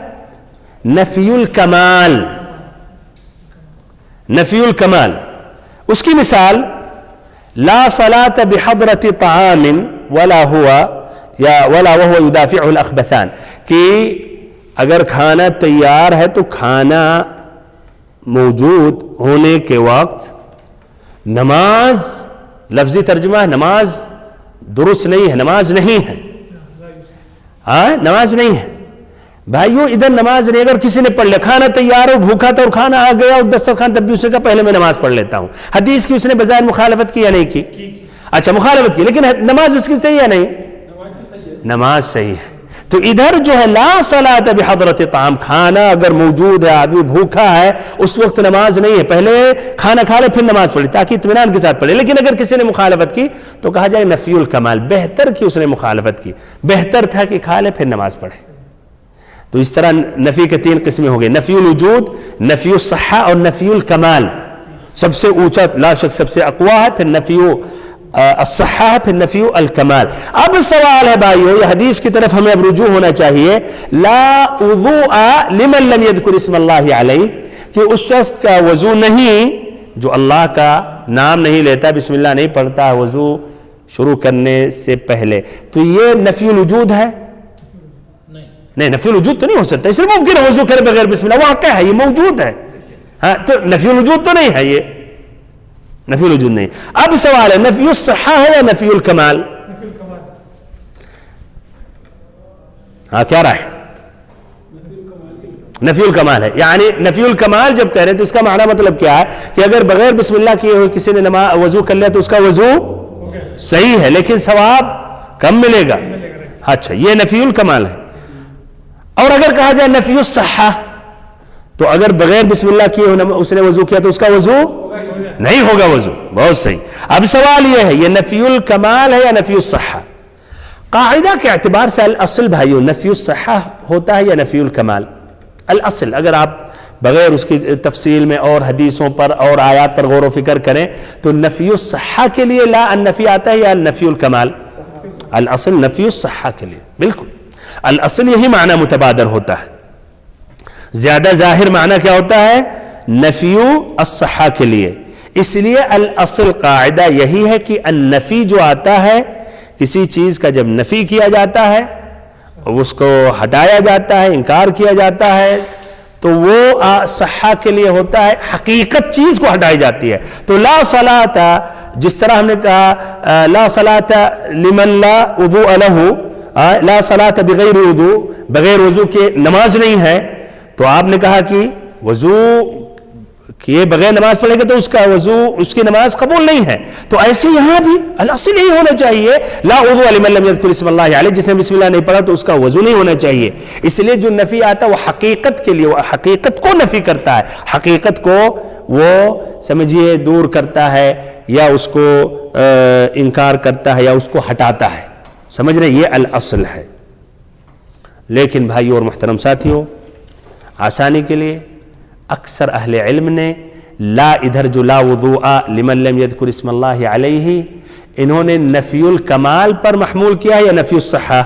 نفی الکمال۔ نفی الکمال، اس کی مثال لا صلاة بحضرت طعام ولا وهو يدافعه الاخبثان، کہ اگر کھانا تیار ہے تو کھانا موجود ہونے کے وقت نماز، لفظی ترجمہ ہے نماز درست نہیں ہے، نماز نہیں ہے، ہاں نماز نہیں ہے بھائیو، ادھر نماز نہیں۔ اگر کسی نے پڑھ لیا، کھانا تیار ہو، بھوکا تھا اور کھانا آ گیا اور دسترخوان، تب بھی اسے کہا پہلے میں نماز پڑھ لیتا ہوں، حدیث کی اس نے بظاہر مخالفت کی یا نہیں کی؟ اچھا مخالفت کی، لیکن نماز اس کی صحیح ہے نہیں؟ نماز صحیح ہے۔ تو ادھر جو ہے لا صلاۃ بحضرت طعام، کھانا اگر موجود ہے، آدمی بھوکا ہے، اس وقت نماز نہیں ہے، پہلے کھانا کھا لے پھر نماز پڑھے تاکہ اطمینان کے ساتھ پڑھے۔ لیکن اگر کسی نے مخالفت کی تو کہا جائے نفی الکمال، بہتر کہ اس نے مخالفت کی، بہتر تھا کہ کھا لے پھر نماز پڑھے۔ تو اس طرح نفی کے تین قسمیں ہو گئے، نفی الوجود، نفی الصحہ اور نفی الکمال۔ سب سے اونچا لا شک سب سے اقوی ہے، پھر نفی الصحہ ہے، پھر نفی الکمال۔ اب سوال ہے بھائیو، یہ حدیث کی طرف ہمیں اب رجوع ہونا چاہیے، لا وضوء لمن لم يذكر اسم اللہ علیہ، کہ اس شخص کا وضو نہیں جو اللہ کا نام نہیں لیتا، بسم اللہ نہیں پڑھتا وضو شروع کرنے سے پہلے، تو یہ نفی الوجود ہے؟ نہیں، نفی الوجود تو نہیں ہو سکتا، اس لیے ممکن ہے وضو کرے بغیر بسم اللہ، واقع ہے یہ موجود ہے، ہاں تو نفی الوجود تو نہیں ہے، یہ نفی الوجود نہیں۔ اب سوال ہے نفی الصحہ ہے یا نفی الکمال؟ ہاں کیا رائے؟ نفی الکمال ہے، یعنی نفی الکمال جب کہہ رہے ہیں تو اس کا معنی مطلب کیا ہے کہ اگر بغیر بسم اللہ کیے ہوئے کسی نے وضو کر لیا تو اس کا وضو صحیح ہے لیکن ثواب کم ملے گا۔ اچھا یہ نفی الکمال ہے۔ اور اگر کہا جائے نفی الصحہ تو اگر بغیر بسم اللہ کیے ہوئے اس نے وضو کیا تو اس کا وضو نہیں ہوگا وضو، بہت صحیح۔ اب سوال یہ ہے یہ نفی الکمال ہے یا نفی الصحہ؟ قاعدہ کے اعتبار سے الاصل بھائیو نفی الصحہ ہوتا ہے یا نفی الکمال؟ الاصل اگر آپ بغیر اس کی تفصیل میں اور حدیثوں پر اور آیات پر غور و فکر کریں تو نفی الصحہ کے لیے لا النفی آتا ہے یا نفی الکمال؟ الاصل نفی الصحہ کے لیے، بالکل الاصل یہی معنی متبادر ہوتا ہے۔ زیادہ ظاہر معنی کیا ہوتا ہے؟ نفی الصحہ کے لیے۔ اس لیے الاصل قاعدہ یہی ہے کہ النفی جو آتا ہے کسی چیز کا جب نفی کیا جاتا ہے اس کو ہٹایا جاتا ہے، انکار کیا جاتا ہے تو وہ صحہ کے لیے ہوتا ہے، حقیقت چیز کو ہٹائی جاتی ہے۔ تو لا صلاۃ جس طرح ہم نے کہا لا صلاۃ لمن لا وضوء له، لا صلاۃ بغیر وضو، بغیر وضو کے نماز نہیں ہے، تو آپ نے کہا کہ وضو کیے بغیر نماز پڑھے گا تو اس کا وضو اس کی نماز قبول نہیں ہے۔ تو ایسے یہاں بھی الاصل یہی ہونا چاہیے لا وضوء لمن لم يذكر اسم اللہ علیہ، جس نے بسم اللہ نہیں پڑھا تو اس کا وضو نہیں ہونا چاہیے۔ اس لیے جو نفی آتا ہے وہ حقیقت کے لیے، وہ حقیقت کو نفی کرتا ہے، حقیقت کو وہ سمجھیے دور کرتا ہے یا اس کو انکار کرتا ہے یا اس کو ہٹاتا ہے، سمجھ رہے؟ یہ الاصل ہے۔ لیکن بھائیو اور محترم ساتھیو، آسانی کے لیے اکثر اہل علم نے لا ادھر جو لا وضوء لمن لم يذكر اسم اللہ علیہ انہوں نے نفی الکمال پر محمول کیا ہے یا نفی الصحہ؟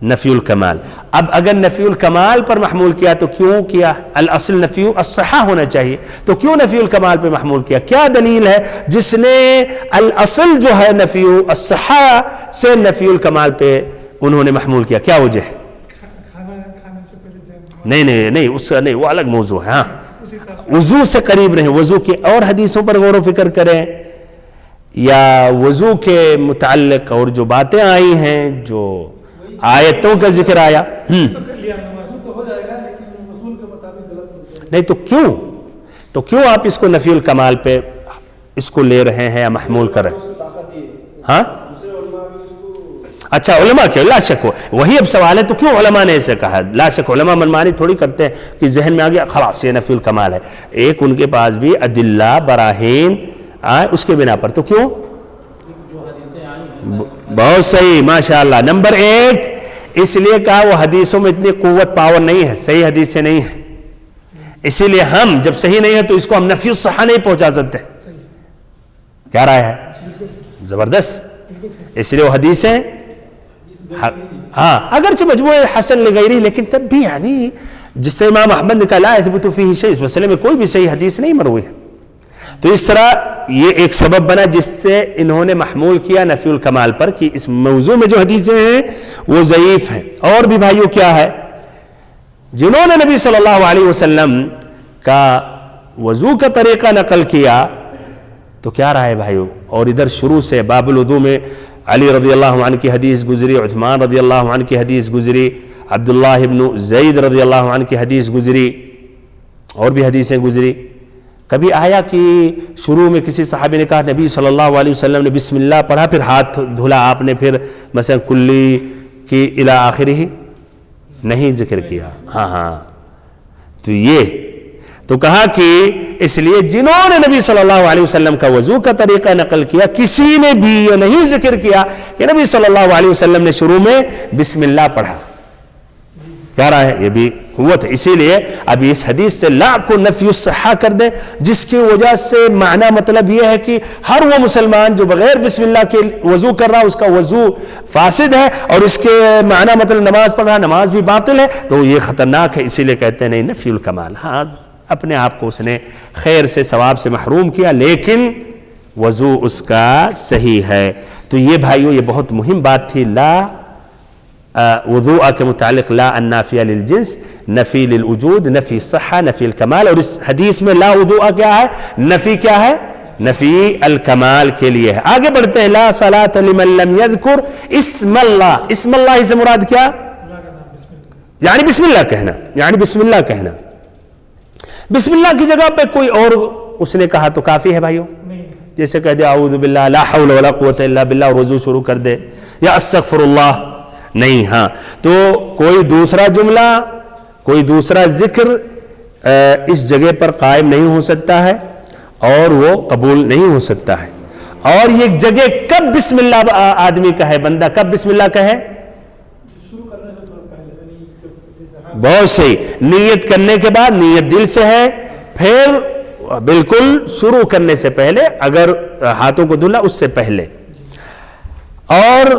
نفی الکمال۔ اب اگر نفی الکمال پر محمول کیا تو کیوں کیا؟ الاصل نفی الصحہ ہونا چاہیے، تو کیوں نفی الکمال پہ محمول کیا؟ کیا دلیل ہے جس نے الاصل جو ہے نفی الصحہ سے نفی الکمال پہ انہوں نے محمول کیا؟ کیا وجہ ہے؟ نہیں اس کا نہیں، وہ الگ موضوع ہے۔ ہاں وضو سے قریب رہیں، وضو کی اور حدیثوں پر غور و فکر کریں یا وضو کے متعلق اور جو باتیں آئی ہیں، جو آیتوں کا ذکر آیا نہیں تو کیوں آپ اس کو نفی الکمال پہ اس کو لے رہے ہیں یا محمول کر رہے ہیں؟ ہاں اچھا علماء کیوں؟ لا شک وہی اب سوال ہے، تو کیوں علماء نے ایسے کہا؟ لا شک علماء منمانی تھوڑی کرتے ہیں کہ ذہن میں آ گیا خلاص یہ نفی الکمال ہے، ایک ان کے پاس بھی ادلہ براہین اس کے بنا پر، تو کیوں بہت صحیح ماشاءاللہ. نمبر 1 اس لیے کہا وہ حدیثوں میں اتنی قوت پاور نہیں ہے, صحیح حدیث سے نہیں ہے, اسی لیے ہم جب صحیح نہیں ہے تو اس کو ہم نفی الصحہ نہیں پہنچا سکتے. کیا رائے ہے؟ زبردست. اس لیے وہ حدیثیں ہاں اگرچہ مجموع حسن لغیری, لیکن تب بھی یعنی جس سے امام احمد نے کہا لا یثبت فیہ شیء, اس مسئلے میں کوئی بھی صحیح حدیث نہیں مروی ہے. تو اس طرح یہ ایک سبب بنا جس سے انہوں نے محمول کیا نفی الکمال پر کہ اس موضوع میں جو حدیثیں ہیں وہ ضعیف ہیں. اور بھی بھائیو کیا ہے, جنہوں نے نبی صلی اللہ علیہ وسلم کا وضو کا طریقہ نقل کیا تو کیا رہا ہے بھائیو, اور ادھر شروع سے باب الوضو میں علی رضی اللہ عنہ کی حدیث گزری, عثمان رضی اللہ عنہ کی حدیث گزری, عبداللہ ابن زید رضی اللہ عنہ کی حدیث گزری, اور بھی حدیثیں گزری. کبھی آیا کہ شروع میں کسی صحابی نے کہا نبی صلی اللہ علیہ وسلم نے بسم اللہ پڑھا پھر ہاتھ دھلا آپ نے, پھر مثلا کلی کی الی آخرہ نہیں ذکر کیا. ہاں تو یہ تو کہا کہ اس لیے جنہوں نے نبی صلی اللہ علیہ وسلم کا وضو کا طریقہ نقل کیا کسی نے بھی یہ نہیں ذکر کیا کہ نبی صلی اللہ علیہ وسلم نے شروع میں بسم اللہ پڑھا. کیا رہا ہے, یہ بھی قوت ہے. اسی لیے ابھی اس حدیث سے لا کو نفی الصحہ کر دیں, جس کی وجہ سے معنی مطلب یہ ہے کہ ہر وہ مسلمان جو بغیر بسم اللہ کے وضو کر رہا اس کا وضو فاسد ہے, اور اس کے معنی مطلب نماز پڑھ رہا نماز بھی باطل ہے, تو یہ خطرناک ہے. اسی لیے کہتے ہیں نہیں نفی الکمال. ہاں اپنے آپ کو اس نے خیر سے ثواب سے محروم کیا, لیکن وضو اس کا صحیح ہے. تو یہ بھائیو یہ بہت مہم بات تھی. لا وضوء کے متعلق لا النافیہ للجنس, نفی للوجود, نفی الصحہ, نفی الکمال. اور اس حدیث میں لا وضوء کیا ہے, نفی کیا ہے, نفی الکمال کے لیے ہے. آگے بڑھتے ہیں. لا صلاۃ لمن لم یذکر اسم اللہ. اسم اللہ سے مراد کیا, یعنی بسم اللہ کہنا, یعنی بسم اللہ کہنا. بسم اللہ کی جگہ پہ کوئی اور اس نے کہا تو کافی ہے بھائیو, جیسے کہہ دے اعوذ باللہ, لا حول ولا قوت الا باللہ, اور وضو شروع کر دے, یا استغفر اللہ نہیں. ہاں تو کوئی دوسرا جملہ, کوئی دوسرا ذکر اس جگہ پر قائم نہیں ہو سکتا ہے اور وہ قبول نہیں ہو سکتا ہے. اور یہ جگہ کب بسم اللہ آدمی کہے, بندہ کب بسم اللہ کہے, بہت صحیح, نیت کرنے کے بعد, نیت دل سے ہے, پھر بالکل شروع کرنے سے پہلے, اگر ہاتھوں کو دھلا اس سے پہلے. اور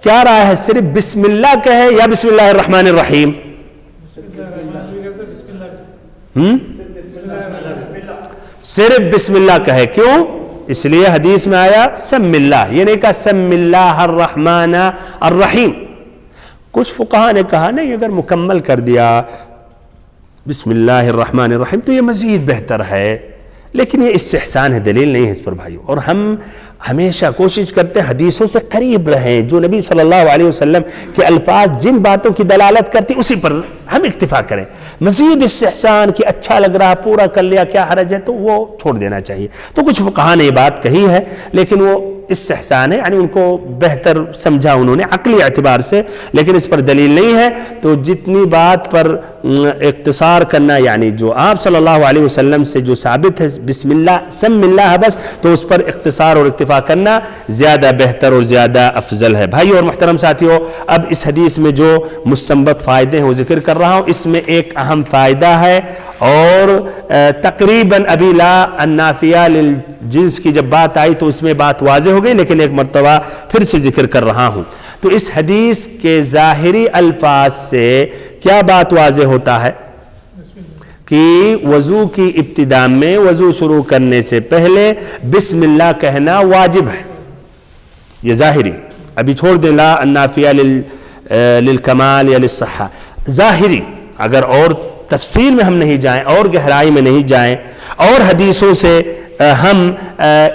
کیا رہا ہے, صرف بسم اللہ کہے یا بسم اللہ الرحمن الرحیم, صرف بسم اللہ کہے. کیوں, اس لیے حدیث میں آیا سم اللہ, یہ نہیں کہا سم اللہ الرحمن الرحیم. کچھ فقہاء نے کہا نہیں, اگر مکمل کر دیا بسم اللہ الرحمن الرحیم تو یہ مزید بہتر ہے, لیکن یہ استحسان ہے, دلیل نہیں ہے اس پر بھائیو. اور ہم ہمیشہ کوشش کرتے ہیں حدیثوں سے قریب رہیں, جو نبی صلی اللہ علیہ وسلم کے الفاظ جن باتوں کی دلالت کرتی اسی پر ہم اکتفا کریں. مزید استحسان کہ اچھا لگ رہا پورا کر لیا کیا حرج ہے, تو وہ چھوڑ دینا چاہیے. تو کچھ فقہاء نے یہ بات کہی ہے, لیکن وہ استحسان ہے, یعنی ان کو بہتر سمجھا انہوں نے عقلی اعتبار سے, لیکن اس پر دلیل نہیں ہے. تو جتنی بات پر اختصار کرنا, یعنی جو آپ صلی اللہ علیہ وسلم سے جو ثابت ہے بسم اللہ سم اللہ بس, تو اس پر اختصار اور اکتفا کرنا زیادہ بہتر اور زیادہ افضل ہے. بھائی اور محترم ساتھیو, اب اس حدیث میں جو مستنبط فائدے ہیں وہ ذکر کر رہا ہوں. اس میں ایک اہم فائدہ ہے, اور تقریباً ابھی لا النافیہ للجنس کی جب بات آئی تو اس میں بات واضح ہو گئی, لیکن ایک مرتبہ پھر سے ذکر کر رہا ہوں. تو اس حدیث کے ظاہری الفاظ سے کیا بات واضح ہوتا ہے کہ وضو کی ابتدا میں, وضو شروع کرنے سے پہلے بسم اللہ کہنا واجب ہے. یہ ظاہری, ابھی چھوڑ دیں لا النافیہ للکمال یا للصحہ, ظاہری. اگر اور تفصیل میں ہم نہیں جائیں اور گہرائی میں نہیں جائیں اور حدیثوں سے ہم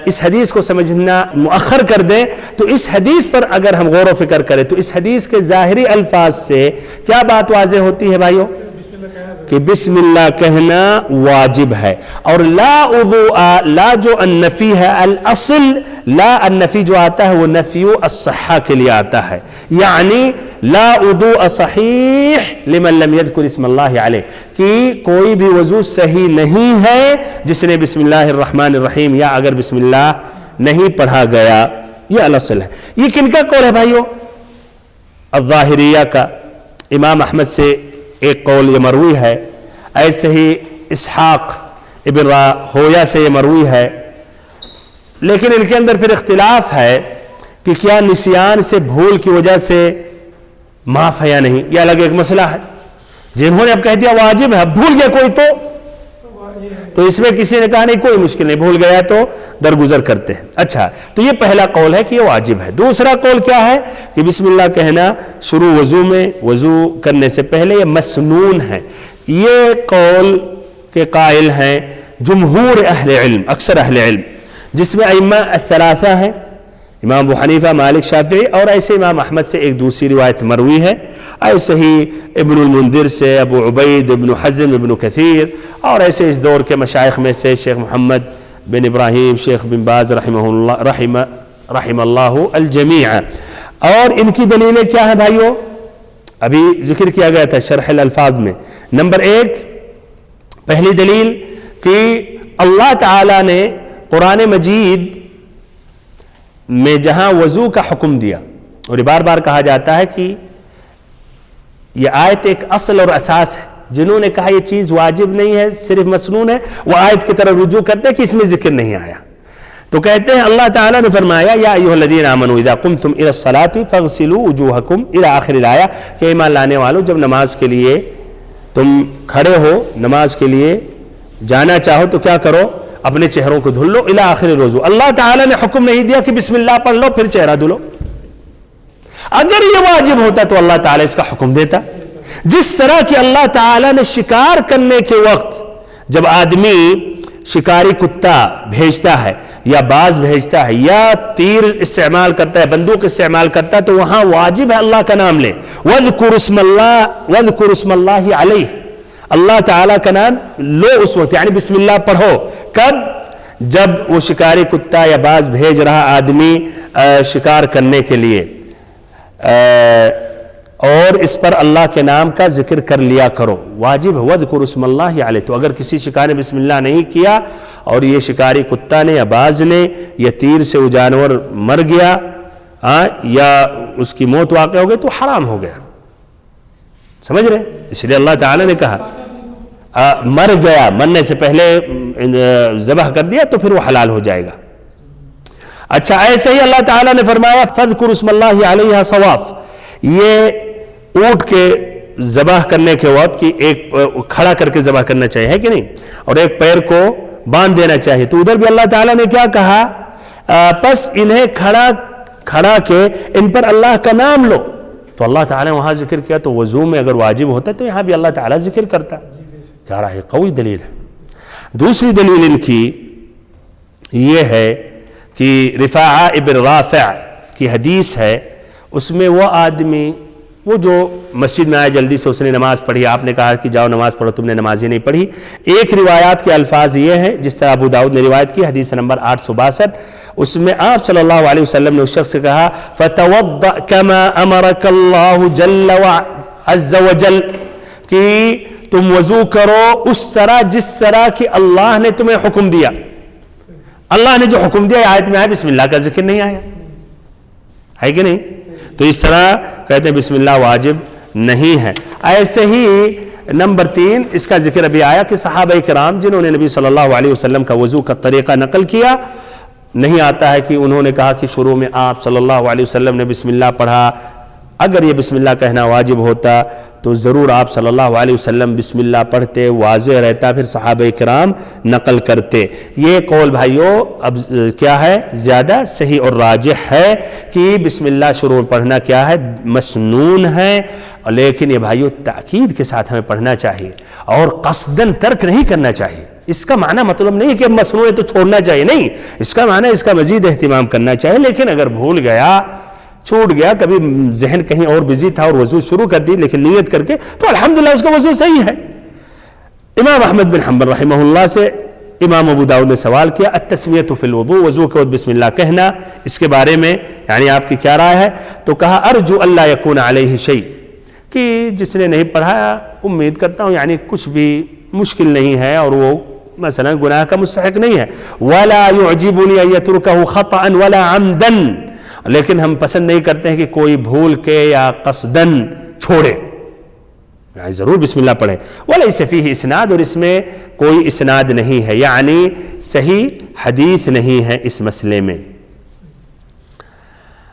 اس حدیث کو سمجھنا مؤخر کر دیں, تو اس حدیث پر اگر ہم غور و فکر کریں تو اس حدیث کے ظاہری الفاظ سے کیا بات واضح ہوتی ہے بھائیو, کہ بسم اللہ کہنا واجب ہے. اور لا وضوء, لا جو النفی ہے, الاصل لا النفی جو آتا ہے وہ نفی الصحہ کے لیے آتا ہے, یعنی لا وضوء صحیح لمن لم یذکر اسم اللہ علیہ, کہ کوئی بھی وضو صحیح نہیں ہے جس نے بسم اللہ الرحمن الرحیم یا اگر بسم اللہ نہیں پڑھا گیا. یہ الاصل ہے. یہ کن کا قول ہے بھائیو؟ الظاہریہ کا. امام احمد سے ایک قول یہ مروی ہے، ایسے ہی اسحاق ابن راہویہ سے یہ مروی ہے، لیکن ان کے اندر پھر اختلاف ہے کہ کیا نسیان سے بھول کی وجہ سے معاف ہے یا نہیں، یہ الگ ایک مسئلہ ہے. جنہوں نے اب کہہ دیا واجب ہے، بھول گیا کوئی تو اس میں کسی نے کہا نہیں کوئی مشکل نہیں، بھول گیا تو درگزر کرتے ہیں. اچھا، تو یہ پہلا قول ہے کہ یہ واجب ہے. دوسرا قول کیا ہے کہ بسم اللہ کہنا شروع وضو میں، وضو کرنے سے پہلے، یہ مسنون ہے. یہ قول کے قائل ہیں جمہور اہل علم، اکثر اہل علم، جس میں ائمہ الثلاثہ ہیں، امام ابو حنیفہ، مالک، شافعی، اور ایسے امام احمد سے ایک دوسری روایت مروی ہے، ایسے ہی ابن المنذر سے، ابو عبید، ابن حزم، ابن کثیر، اور ایسے اس دور کے مشائخ میں سے شیخ محمد بن ابراہیم، شیخ بن باز رحم اللہ الجمیع. اور ان کی دلیلیں کیا ہیں بھائیو؟ ابھی ذکر کیا گیا تھا شرح الالفاظ میں. نمبر 1، پہلی دلیل کہ اللہ تعالی نے قرآن مجید میں جہاں وضو کا حکم دیا، اور یہ بار بار کہا جاتا ہے کہ یہ آیت ایک اصل اور اساس ہے. جنہوں نے کہا یہ چیز واجب نہیں ہے، صرف مسنون ہے، وہ آیت کی طرف رجوع کرتے ہیں کہ اس میں ذکر نہیں آیا. تو کہتے ہیں اللہ تعالیٰ نے فرمایا یا ایھا الذین آمنوا اذا قمتم الى الصلاۃ فاغسلوا وجوہکم الى آخر الآیہ، کہ ایمان لانے والوں جب نماز کے لیے تم کھڑے ہو، نماز کے لیے جانا چاہو تو کیا کرو؟ اپنے چہروں کو دھل لو الی آخر الوضو. اللہ تعالیٰ نے حکم نہیں دیا کہ بسم اللہ پڑھ لو پھر چہرہ دھلو. اگر یہ واجب ہوتا تو اللہ تعالیٰ اس کا حکم دیتا. جس طرح کہ اللہ تعالیٰ نے شکار کرنے کے وقت جب آدمی شکاری کتا بھیجتا ہے یا باز بھیجتا ہے یا تیر استعمال کرتا ہے، بندوق استعمال کرتا ہے، تو وہاں واجب ہے اللہ کا نام لے. وَاذْكُرُ اسْمَ اللَّهِ عَلَيْهِ، اللہ تعالیٰ کا نام لو اس وقت، یعنی بسم اللہ پڑھو. کب؟ جب وہ شکاری کتا یا باز بھیج رہا آدمی شکار کرنے کے لیے، اور اس پر اللہ کے نام کا ذکر کر لیا کرو. واجب ہے وَاذْكُرُ اسْمَ اللَّهِ عَلَيْهِ. تو اگر کسی شکار نے بسم اللہ نہیں کیا اور یہ شکاری کتا نے یا باز نے یا تیر سے وہ جانور مر گیا یا اس کی موت واقع ہو گئی تو حرام ہو گیا. سمجھ رہے؟ اس لیے اللہ تعالیٰ نے کہا مر گیا، مرنے سے پہلے ذبح کر دیا تو پھر وہ حلال ہو جائے گا. اچھا، ایسے ہی اللہ تعالیٰ نے فرمایا فَاذْكُرُ اسْمَ اللَّهِ عَلَيْهَا صَوَافٍ. یہ اونٹ کے ذبح کرنے کے وقت کی ایک کھڑا کر کے ذبح کرنا چاہیے، ہے کہ نہیں، اور ایک پیر کو باندھ دینا چاہیے. تو ادھر بھی اللہ تعالیٰ نے کیا کہا؟ پس انہیں کھڑا کے ان پر اللہ کا نام لو. تو اللہ تعالیٰ نے وہاں ذکر کیا، تو وضو میں اگر واجب ہوتا تو یہاں بھی اللہ تعالیٰ ذکر کرتا. کہہ رہا ہے قوی دلیل ہے. دوسری دلیل ان کی یہ ہے کہ رفاعہ ابن رافع کی حدیث ہے، اس میں وہ آدمی وہ جو مسجد میں آیا جلدی سے اس نے نماز پڑھی، آپ نے کہا کہ جاؤ نماز پڑھو، تم نے نماز ہی نہیں پڑھی. ایک روایات کے الفاظ یہ ہیں جس طرح ابو داؤد نے روایت کی، حدیث نمبر 862، اس میں آپ صلی اللہ علیہ وسلم نے اس شخص سے کہا فَتَوَضَّأْ كَمَا أَمَرَكَ اللَّهُ جَلَّ عَزَّ وَجَلَّ، کہ تم وضو کرو اس طرح جس طرح کہ اللہ نے تمہیں حکم دیا. اللہ نے جو حکم دیا آیت میں آیا، بسم اللہ کا ذکر نہیں آیا ہے کہ نہیں. تو اس طرح کہتے ہیں بسم اللہ واجب نہیں ہے. ایسے ہی نمبر 3 اس کا ذکر ابھی آیا کہ صحابہ کرام جنہوں نے نبی صلی اللہ علیہ وسلم کا وضو کا طریقہ نقل کیا، نہیں آتا ہے کہ انہوں نے کہا کہ شروع میں آپ صلی اللہ علیہ وسلم نے بسم اللہ پڑھا. اگر یہ بسم اللہ کہنا واجب ہوتا تو ضرور آپ صلی اللہ علیہ وسلم بسم اللہ پڑھتے، واضح رہتا، پھر صحابہ کرام نقل کرتے. یہ قول بھائیو اب کیا ہے؟ زیادہ صحیح اور راجح ہے کہ بسم اللہ شروع پڑھنا کیا ہے؟ مسنون ہے. لیکن یہ بھائیو تاکید کے ساتھ ہمیں پڑھنا چاہیے اور قصداً ترک نہیں کرنا چاہیے. اس کا معنی مطلب نہیں کہ مسنون ہے تو چھوڑنا چاہیے، نہیں، اس کا معنی اس کا مزید اہتمام کرنا چاہیے. لیکن اگر بھول گیا، چھوٹ گیا، کبھی ذہن کہیں اور بزی تھا اور وضو شروع کر دی لیکن نیت کر کے، تو الحمدللہ اس کا وضو صحیح ہے. امام احمد بن حنبل رحمہ اللہ سے امام ابو داؤد نے سوال کیا التسمیۃ فی الوضوء، وضو کے وقت بسم اللہ کہنا، اس کے بارے میں یعنی آپ کی کیا رائے ہے؟ تو کہا ارجو اللہ یکون علیہ شیء، کہ جس نے نہیں پڑھا امید کرتا ہوں یعنی کچھ بھی مشکل نہیں ہے اور وہ مثلا گناہ کا مستحق نہیں ہے. ولا يعجبني ان يتركه خطأ ولا عمدا، لیکن ہم پسند نہیں کرتے ہیں کہ کوئی بھول کے یا قصدن چھوڑے، یعنی ضرور بسم اللہ پڑھے. ولیس فیہ اسناد، اور اس میں کوئی اسناد نہیں ہے، یعنی صحیح حدیث نہیں ہے اس مسئلے میں.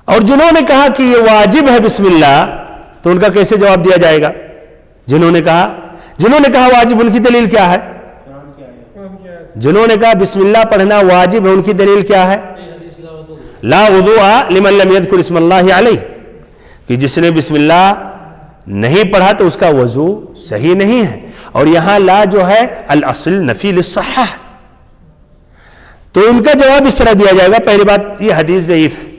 اور جنہوں نے کہا کہ یہ واجب ہے بسم اللہ، تو ان کا کیسے جواب دیا جائے گا؟ جنہوں نے کہا واجب، ان کی دلیل کیا ہے؟ جنہوں نے کہا بسم اللہ پڑھنا واجب ہے، ان کی دلیل کیا ہے؟ لا وضوء لمن لم يذكر اسم اللہ علیہ، کہ جس نے بسم اللہ نہیں پڑھا تو اس کا وضو صحیح نہیں ہے. اور یہاں لا جو ہے الاصل نفی للصحہ، تو ان کا جواب اس طرح دیا جائے گا. پہلی بات یہ حدیث ضعیف ہے،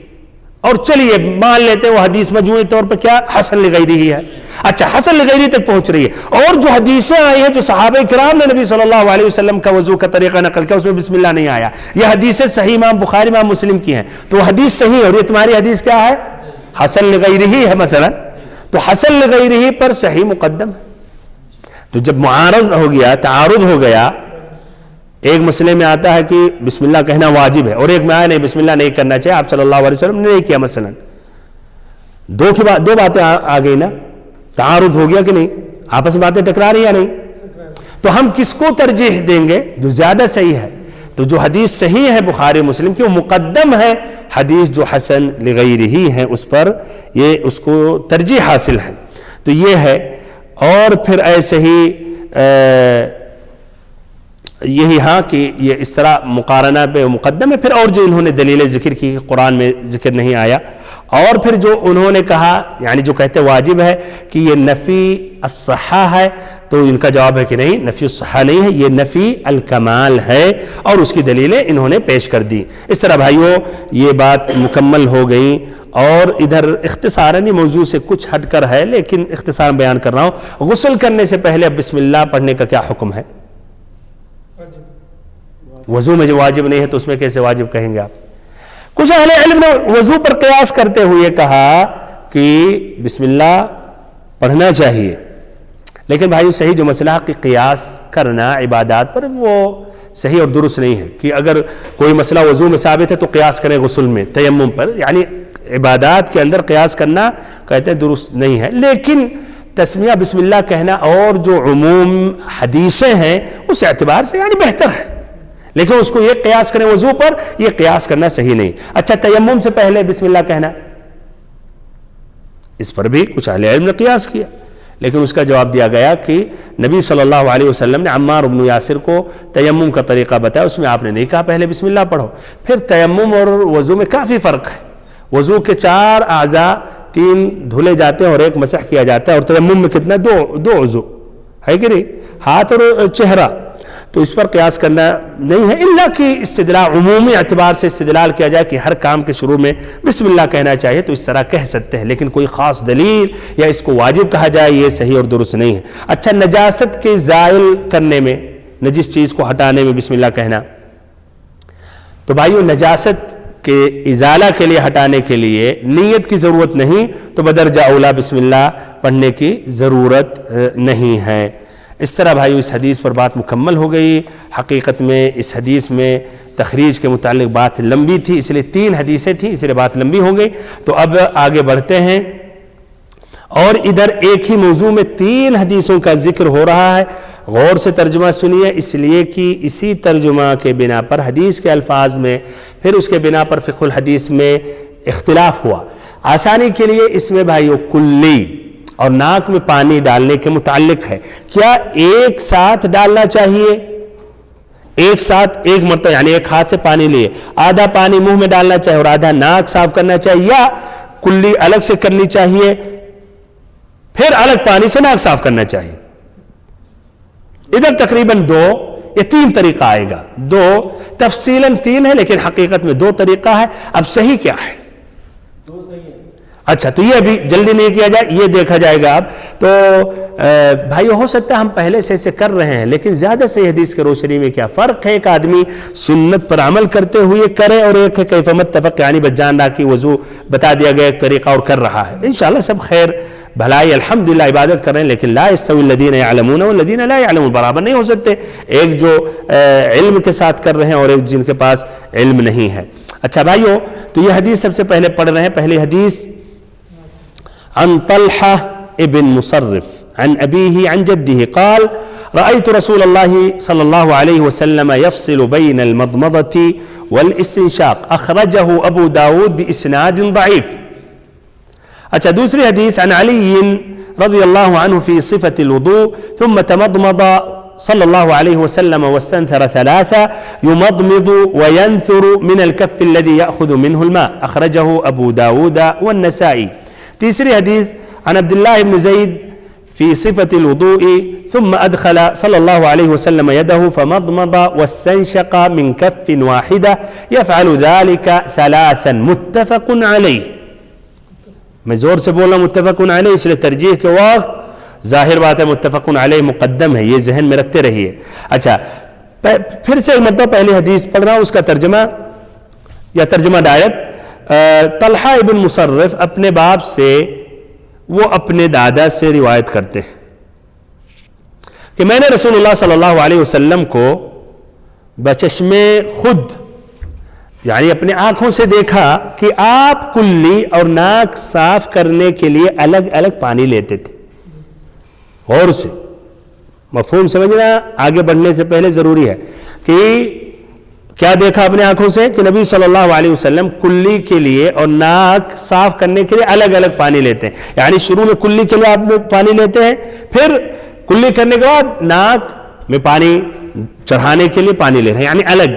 اور چلیے مان لیتے ہیں وہ حدیث مجموعی طور پر کیا حسن لغیری ہی ہے. اچھا حسن لغیری تک پہنچ رہی ہے، اور جو حدیثیں آئی ہیں جو صحابہ کرام نے نبی صلی اللہ علیہ وسلم کا وضو کا طریقہ نقل کیا، اس میں بسم اللہ نہیں آیا. یہ حدیثیں صحیح امام بخاری امام مسلم کی ہیں، تو وہ حدیث صحیح ہے، اور یہ تمہاری حدیث کیا ہے؟ حسن لغیری ہی ہے مثلا. تو حسن لغیری ہی پر صحیح مقدم ہے. تو جب معارض ہو گیا، تعارض ہو گیا، ایک مسئلے میں آتا ہے کہ بسم اللہ کہنا واجب ہے، اور ایک میں آیا نہیں بسم اللہ نہیں کرنا چاہیے، آپ صلی اللہ علیہ وسلم نے نہیں کیا مثلا، دو باتیں آ گئی نا، تعارض ہو گیا کہ نہیں، آپس میں باتیں ٹکرا رہی یا نہیں. تو ہم کس کو ترجیح دیں گے؟ جو زیادہ صحیح ہے. تو جو حدیث صحیح ہے بخاری مسلم کی، وہ مقدم ہے حدیث جو حسن لغیرہ ہے، اس پر یہ اس کو ترجیح حاصل ہے. تو یہ ہے. اور پھر ایسے ہی یہی ہاں کہ یہ اس طرح مقارنہ پہ مقدم ہے. پھر اور جو انہوں نے دلیلیں ذکر کی، قرآن میں ذکر نہیں آیا. اور پھر جو انہوں نے کہا، یعنی جو کہتے واجب ہے کہ یہ نفی الصحہ ہے، تو ان کا جواب ہے کہ نہیں، نفی الصحہ نہیں ہے، یہ نفی الکمال ہے، اور اس کی دلیلیں انہوں نے پیش کر دی. اس طرح بھائیوں یہ بات مکمل ہو گئی. اور ادھر اختصاراً یہ موضوع سے کچھ ہٹ کر ہے، لیکن اختصار بیان کر رہا ہوں. غسل کرنے سے پہلے اب بسم اللہ پڑھنے کا کیا حکم ہے؟ وضو میں جو واجب نہیں ہے تو اس میں کیسے واجب کہیں گے آپ؟ کچھ اہل علم نے وضو پر قیاس کرتے ہوئے کہا کہ بسم اللہ پڑھنا چاہیے. لیکن بھائی صحیح جو مسئلہ کہ قیاس کرنا عبادات پر، وہ صحیح اور درست نہیں ہے. کہ اگر کوئی مسئلہ وضو میں ثابت ہے تو قیاس کریں غسل میں، تیمم پر، یعنی عبادات کے اندر قیاس کرنا کہتے ہیں درست نہیں ہے. لیکن تسمیہ بسم اللہ کہنا اور جو عموم حدیثیں ہیں اس اعتبار سے یعنی بہتر ہے. لیکن اس کو یہ قیاس کریں وضو پر، یہ قیاس کرنا صحیح نہیں. اچھا تیمم سے پہلے بسم اللہ کہنا، اس پر بھی کچھ اہل علم نے قیاس کیا، لیکن اس کا جواب دیا گیا کہ نبی صلی اللہ علیہ وسلم نے عمار بن یاسر کو تیمم کا طریقہ بتایا، اس میں آپ نے نہیں کہا پہلے بسم اللہ پڑھو. پھر تیمم اور وضو میں کافی فرق ہے. وضو کے 4 اعضاء، 3 دھلے جاتے ہیں اور 1 مسح کیا جاتا ہے، اور تیمم میں کتنا؟ دو عضو ہے کہ نہیں، ہاتھ اور چہرہ. تو اس پر قیاس کرنا نہیں ہے، الا کہ استدلال عمومی اعتبار سے استدلال کیا جائے کہ ہر کام کے شروع میں بسم اللہ کہنا چاہیے تو اس طرح کہہ سکتے ہیں. لیکن کوئی خاص دلیل یا اس کو واجب کہا جائے یہ صحیح اور درست نہیں ہے. اچھا نجاست کے زائل کرنے میں، نجس چیز کو ہٹانے میں بسم اللہ کہنا، تو بھائیو نجاست کے ازالہ کے لیے، ہٹانے کے لیے نیت کی ضرورت نہیں، تو بدرجہ اولا بسم اللہ پڑھنے کی ضرورت نہیں ہے. اس طرح بھائیو اس حدیث پر بات مکمل ہو گئی. حقیقت میں اس حدیث میں تخریج کے متعلق بات لمبی تھی، اس لیے 3 حدیثیں تھیں، اس لیے بات لمبی ہو گئی. تو اب آگے بڑھتے ہیں، اور ادھر ایک ہی موضوع میں 3 حدیثوں کا ذکر ہو رہا ہے. غور سے ترجمہ سنیے، اس لیے کہ اسی ترجمہ کے بنا پر حدیث کے الفاظ میں، پھر اس کے بنا پر فقہ الحدیث میں اختلاف ہوا. آسانی کے لیے اس میں بھائیو کلی اور ناک میں پانی ڈالنے کے متعلق ہے. کیا ایک ساتھ ڈالنا چاہیے؟ ایک ساتھ ایک مرتبہ، یعنی ایک ہاتھ سے پانی لیے، آدھا پانی منہ میں ڈالنا چاہیے اور آدھا ناک صاف کرنا چاہیے، یا کلی الگ سے کرنی چاہیے پھر الگ پانی سے ناک صاف کرنا چاہیے؟ ادھر تقریباً 2 یا 3 طریقہ آئے گا. 2 تفصیلاً 3 ہے، لیکن حقیقت میں 2 طریقہ ہے. اب صحیح کیا ہے؟ اچھا تو یہ ابھی جلدی نہیں کیا جائے، یہ دیکھا جائے گا. اب تو بھائی ہو سکتا ہے ہم پہلے سے ایسے کر رہے ہیں، لیکن زیادہ صحیح حدیث کے روشنی میں کیا فرق ہے؟ ایک آدمی سنت پر عمل کرتے ہوئے کرے، اور ایک ہے کیف متفق، یعنی بس جان رہا کہ وضو بتا دیا گیا ایک طریقہ اور کر رہا ہے. انشاءاللہ سب خیر بھلائی الحمدللہ عبادت کر رہے ہیں، لیکن لا یستوی الذین یعلمون والذین لا یعلمون، برابر نہیں ہو سکتے. ایک جو علم کے ساتھ کر رہے ہیں اور ایک جن کے پاس علم نہیں ہے. اچھا بھائیو، تو یہ حدیث سب سے پہلے پڑھ رہے ہیں. پہلی حدیث عن طلحہ ابن مصرف عن ابیہ عن جدہ قال رأيت رسول الله صلى الله عليه وسلم يفصل بين المضمضة والاستنشاق أخرجه أبو داود بإسناد ضعيف. اچھا دوسری حدیث عن علی رضی اللہ عنہ في صفة الوضوء ثم تمضمض صلى الله عليه وسلم واستنثر ثلاثة يمضمض وينثر من الكف الذي يأخذ منه الماء أخرجه أبو داود والنسائي. تیسری حدیث عن عبد الله بن زيد في صفة الوضوء ثم أدخل صلى الله عليه وسلم يده فمضمض واستنشق من كف واحدة يفعل ذلك ثلاثا متفق عليه. میں زور سے بول رہا ہوں متفق علیہ، اس لیے ترجیح کے وقت ظاہر بات ہے متفق علیہ مقدم ہے، یہ ذہن میں رکھتے رہیے. اچھا پھر سے مطلب پہلی حدیث پڑھ رہا ہوں، اس کا ترجمہ یا ترجمہ ڈائریکٹ. طلحہ ابن مصرف اپنے باپ سے، وہ اپنے دادا سے روایت کرتے ہیں کہ میں نے رسول اللہ صلی اللہ علیہ وسلم کو بچشمے خود یعنی اپنے آنکھوں سے دیکھا کہ آپ کلی اور ناک صاف کرنے کے لیے الگ الگ پانی لیتے تھے. غور سے مفہوم سمجھنا آگے بڑھنے سے پہلے ضروری ہے کہ کیا دیکھا اپنے آنکھوں سے کہ نبی صلی اللہ علیہ وسلم کلی کے لیے اور ناک صاف کرنے کے لیے الگ الگ پانی لیتے ہیں. یعنی شروع میں کلی کے لیے آپ پانی لیتے ہیں، پھر کلی کرنے کے بعد ناک میں پانی چڑھانے کے لیے پانی لے رہے ہیں، یعنی الگ.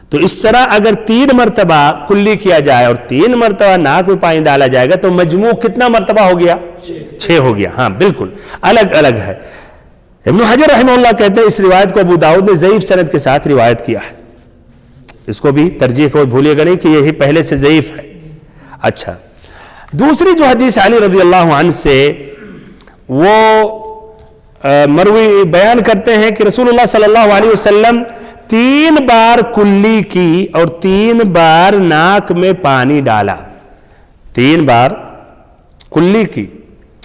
تو اس طرح اگر 3 مرتبہ کلی کیا جائے اور 3 مرتبہ ناک میں پانی ڈالا جائے گا تو مجموع کتنا مرتبہ ہو گیا؟ 6 ہو گیا. ہاں بالکل الگ الگ ہے. ابن حجر رحمہ اللہ کہتے ہیں اس روایت کو ابو داؤد نے ضعیف سند کے ساتھ روایت کیا ہے. اس کو بھی ترجیح کو بھولیے گا نہیں کہ یہی پہلے سے ضعیف ہے. اچھا دوسری جو حدیث علی رضی اللہ عنہ سے وہ مروی بیان کرتے ہیں کہ رسول اللہ صلی اللہ علیہ وسلم 3 بار کلی کی اور 3 بار ناک میں پانی ڈالا. 3 بار کلی کی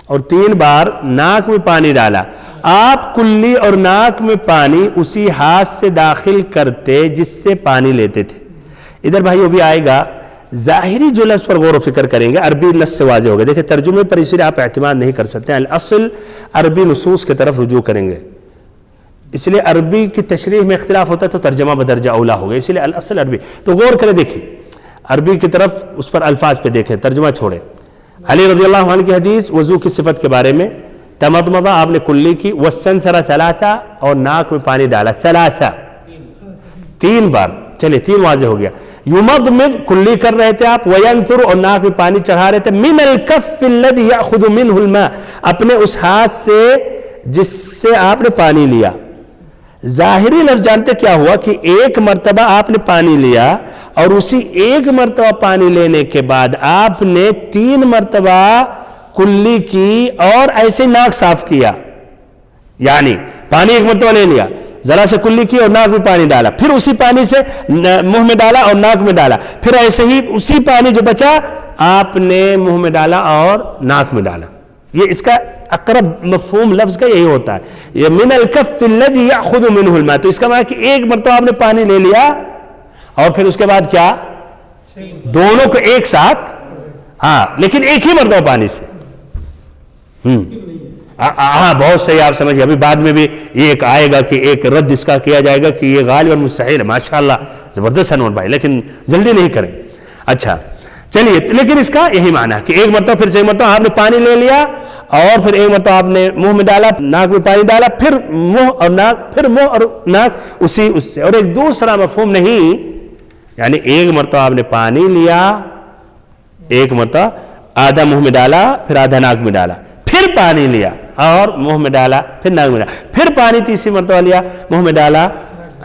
اور 3 بار ناک میں پانی ڈالا. آپ کلی اور ناک میں پانی اسی ہاتھ سے داخل کرتے جس سے پانی لیتے تھے. ادھر بھائی وہ بھی آئے گا، ظاہری جو لفظ پر غور و فکر کریں گے عربی نص سے واضح ہوگا. دیکھیں ترجمے پر اس لیے آپ اعتماد نہیں کر سکتے، الاصل عربی نصوص کی طرف رجوع کریں گے. اس لیے عربی کی تشریح میں اختلاف ہوتا ہے تو ترجمہ بدرجہ اولا ہوگا، اس لیے الاصل عربی. تو غور کریں، دیکھیں عربی کی طرف اس پر الفاظ پہ دیکھیں، ترجمہ چھوڑیں. علی رضی اللہ عنہ کی حدیث وضو کی صفت کے بارے میں، تمضمضہ آپ نے کلی کی، واستنثر ثلاثہ اور ناک میں پانی ڈالا، ثلاثہ 3 بار. چلے 3 واضح ہو گیا. یمضمض کلی کر رہے تھے آپ، وینثر اور ناک میں پانی چڑھا رہے تھے، من الکف الذی یاخذ منہ الماء اپنے اس ہاتھ سے جس سے آپ نے پانی لیا. ظاہری لفظ جانتے کیا ہوا کہ 1 مرتبہ آپ نے پانی لیا اور اسی 1 مرتبہ پانی لینے کے بعد آپ نے 3 مرتبہ کلی کی اور ایسے ناک صاف کیا. یعنی پانی 1 مرتبہ لے لیا، ذرا سے کلی کی اور ناک میں پانی ڈالا، پھر اسی پانی سے منہ میں ڈالا اور ناک میں ڈالا، پھر ایسے ہی اسی پانی جو بچا آپ نے منہ میں ڈالا اور ناک میں ڈالا. یہ اس کا اقرب مفہوم لفظ کا یہی ہوتا ہے، یہ من الکف الذی یاخذ منہ الماء. تو اس کا معنی کہ 1 مرتبہ آپ نے پانی لے لیا اور پھر اس کے بعد کیا دونوں کو ایک ساتھ، ہاں لیکن ایک ہی مرتبہ پانی سے. ہاں بہت صحیح آپ سمجھیں. ابھی بعد میں بھی یہ ایک آئے گا کہ ایک رد اس کا کیا جائے گا کہ یہ غالب اور مستحیل ہے. ماشاءاللہ زبردست انور بھائی، لیکن جلدی نہیں کریں. اچھا چلیے، لیکن اس کا یہی معنی ہے کہ 1 مرتبہ پھر سے 1 مرتبہ آپ نے پانی لے لیا اور پھر 1 مرتبہ آپ نے منہ میں ڈالا، ناک میں پانی ڈالا، پھر منہ اور ناک، پھر منہ اور ناک اس سے. اور ایک دوسرا مفہوم نہیں، یعنی 1 مرتبہ آپ نے پانی لیا، 1 مرتبہ آدھا منہ میں ڈالا، پھر آدھا ناک میں ڈالا، پھر پانی لیا اور منہ میں ڈالا، پھر ناک میں ڈالا، پھر پانی تیسری مرتبہ لیا، منہ میں ڈالا،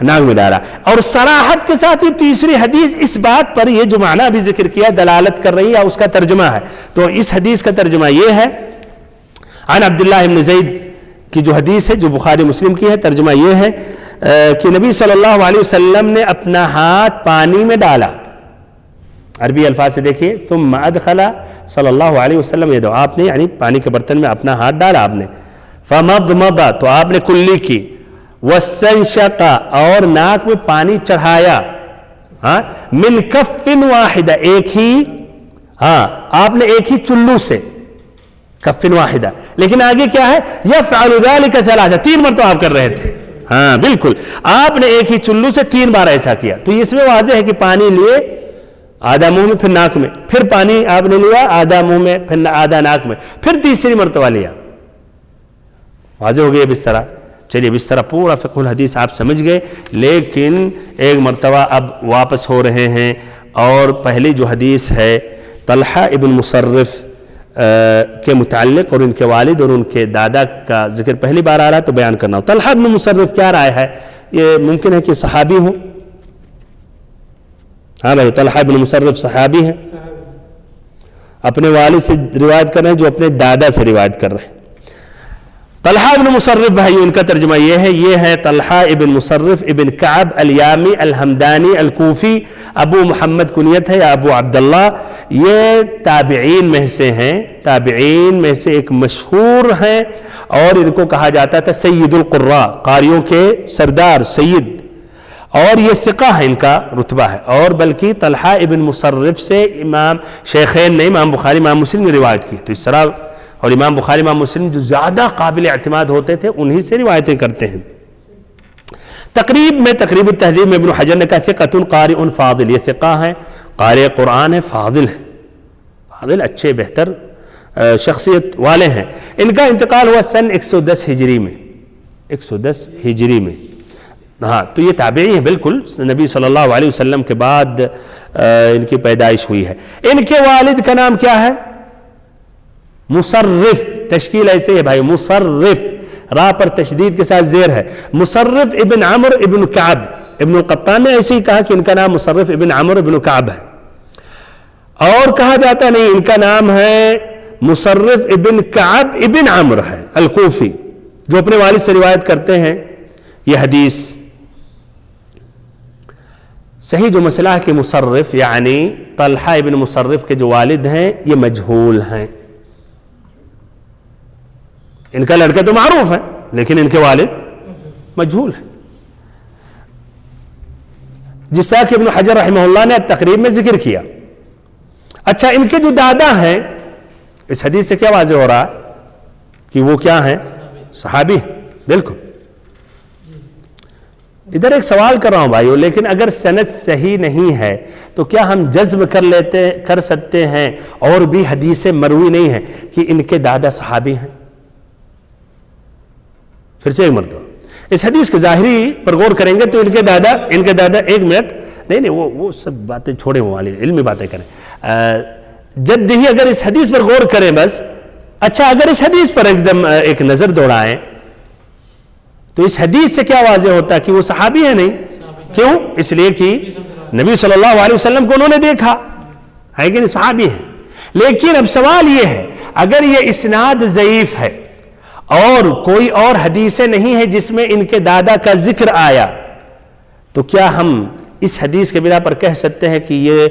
ناک میں ڈالا. اور صراحت کے ساتھ یہ تیسری حدیث اس بات پر، یہ جو معنی ابھی ذکر کیا دلالت کر رہی ہے، اس کا ترجمہ ہے. تو اس حدیث کا ترجمہ یہ ہے، عن عبداللہ بن زید کی جو حدیث ہے جو بخاری مسلم کی ہے، ترجمہ یہ ہے کہ نبی صلی اللہ علیہ وسلم نے اپنا ہاتھ پانی میں ڈالا. عربی الفاظ سے دیکھیے، ثم ادخل صلی اللہ علیہ وسلم یہ دو، آپ نے یعنی پانی کے برتن میں اپنا ہاتھ ڈالا آپ نے، فمضمض تو آپ نے کلی کی، واستنشق اور ناک میں پانی چڑھایا، ہاں من کف واحدہ، ایک ہی، ہاں آپ نے ایک ہی چلو سے، کف واحدہ، لیکن آگے کیا ہے یفعل ذلك ثلاثہ، 3 مرتبہ آپ کر رہے تھے، ہاں بالکل آپ نے ایک ہی چلو سے 3 بار ایسا کیا، تو اس میں واضح ہے کہ پانی لیے آدھا منہ میں پھر ناک میں، پھر پانی آپ نے لیا آدھا منہ میں پھر آدھا ناک میں، پھر تیسری مرتبہ لیا، واضح ہو گیا اس طرح۔ چلیے اس طرح پورا فقہ الحدیث آپ سمجھ گئے، لیکن ایک مرتبہ اب واپس ہو رہے ہیں، اور پہلی جو حدیث ہے طلحہ ابن مصرف کے متعلق اور ان کے والد اور ان کے دادا کا ذکر پہلی بار آ رہا ہے تو بیان کرنا ہو۔ طلحہ ابن مصرف کیا رائے ہے؟ یہ ممکن ہے کہ صحابی ہوں، ہاں بھائی طلحہ ابن مصرف صحابی ہیں، اپنے والد سے روایت کر رہے ہیں جو اپنے دادا سے روایت کر رہے ہیں۔ طلحہ ابن مصرف بھائی ان کا ترجمہ یہ ہے طلحہ ابن مصرف ابن کعب الیامی الحمدانی الکوفی، ابو محمد کنیت ہے یا ابو عبداللہ، یہ تابعین میں سے ہیں، تابعین میں سے ایک مشہور ہیں، اور ان کو کہا جاتا تھا سید القراء، قاریوں کے سردار سید، اور یہ ثقہ ہے، ان کا رتبہ ہے، اور بلکہ طلحہ ابن مصرف سے امام شیخین نے امام بخاری امام مسلم نے روایت کی، تو اس طرح، اور امام بخاری امام مسلم جو زیادہ قابل اعتماد ہوتے تھے انہی سے روایتیں کرتے ہیں۔ تقریب التہذیب میں ابن حجر نے کہا ثقۃ قارئ فاضل، یہ ثقہ ہیں، قارئ قرآن ہے، فاضل ہے، فاضل اچھے بہتر شخصیت والے ہیں۔ ان کا انتقال ہوا سن 110 ہجری میں، 110 ہجری میں، ہاں تو یہ تابعی ہیں بالکل، نبی صلی اللہ علیہ وسلم کے بعد ان کی پیدائش ہوئی ہے۔ ان کے والد کا نام کیا ہے؟ مصرف، تشکیل ایسے ہے بھائی، مصرف، را پر تشدید کے ساتھ زیر ہے، مصرف ابن عمرو ابن کعب، ابن القطان نے ایسے ہی کہا کہ ان کا نام مصرف ابن عمرو ابن کعب ہے، اور کہا جاتا نہیں ان کا نام ہے مصرف ابن کعب ابن عمرو ہے الکوفی، جو اپنے والد سے روایت کرتے ہیں یہ حدیث۔ صحیح جو مسئلہ ہے کہ مصرف یعنی طلحہ ابن مصرف کے جو والد ہیں یہ مجہول ہیں، ان کا لڑکا تو معروف ہے لیکن ان کے والد مجہول ہیں، جس طرح کہ ابن حجر رحمہ اللہ نے تقریب میں ذکر کیا۔ اچھا ان کے جو دادا ہیں، اس حدیث سے کیا واضح ہو رہا ہے کہ وہ کیا ہیں؟ صحابی ہیں، بالکل۔ ادھر ایک سوال کر رہا ہوں بھائیو، لیکن اگر سند صحیح نہیں ہے تو کیا ہم جزم کر سکتے ہیں اور بھی حدیث مروی نہیں ہے کہ ان کے دادا صحابی ہیں؟ پھر سے ایک مرتبہ اس حدیث کے ظاہری پر غور کریں گے تو ان کے دادا ایک منٹ نہیں وہ سب باتیں چھوڑے وہ والی علمی باتیں کریں، جد ہی اگر اس حدیث پر غور کریں بس۔ اچھا اگر اس حدیث پر ایک دم ایک نظر دوڑائیں تو اس حدیث سے کیا واضح ہوتا ہے کہ وہ صحابی ہیں؟ نہیں، کیوں؟ اس لیے کہ نبی صلی اللہ علیہ وسلم کو انہوں نے دیکھا ہے کہ نہیں، صحابی ہیں۔ لیکن اب سوال یہ ہے اگر یہ اسناد ضعیف ہے اور کوئی اور حدیثیں نہیں ہے جس میں ان کے دادا کا ذکر آیا، تو کیا ہم اس حدیث کے بنا پر کہہ سکتے ہیں کہ یہ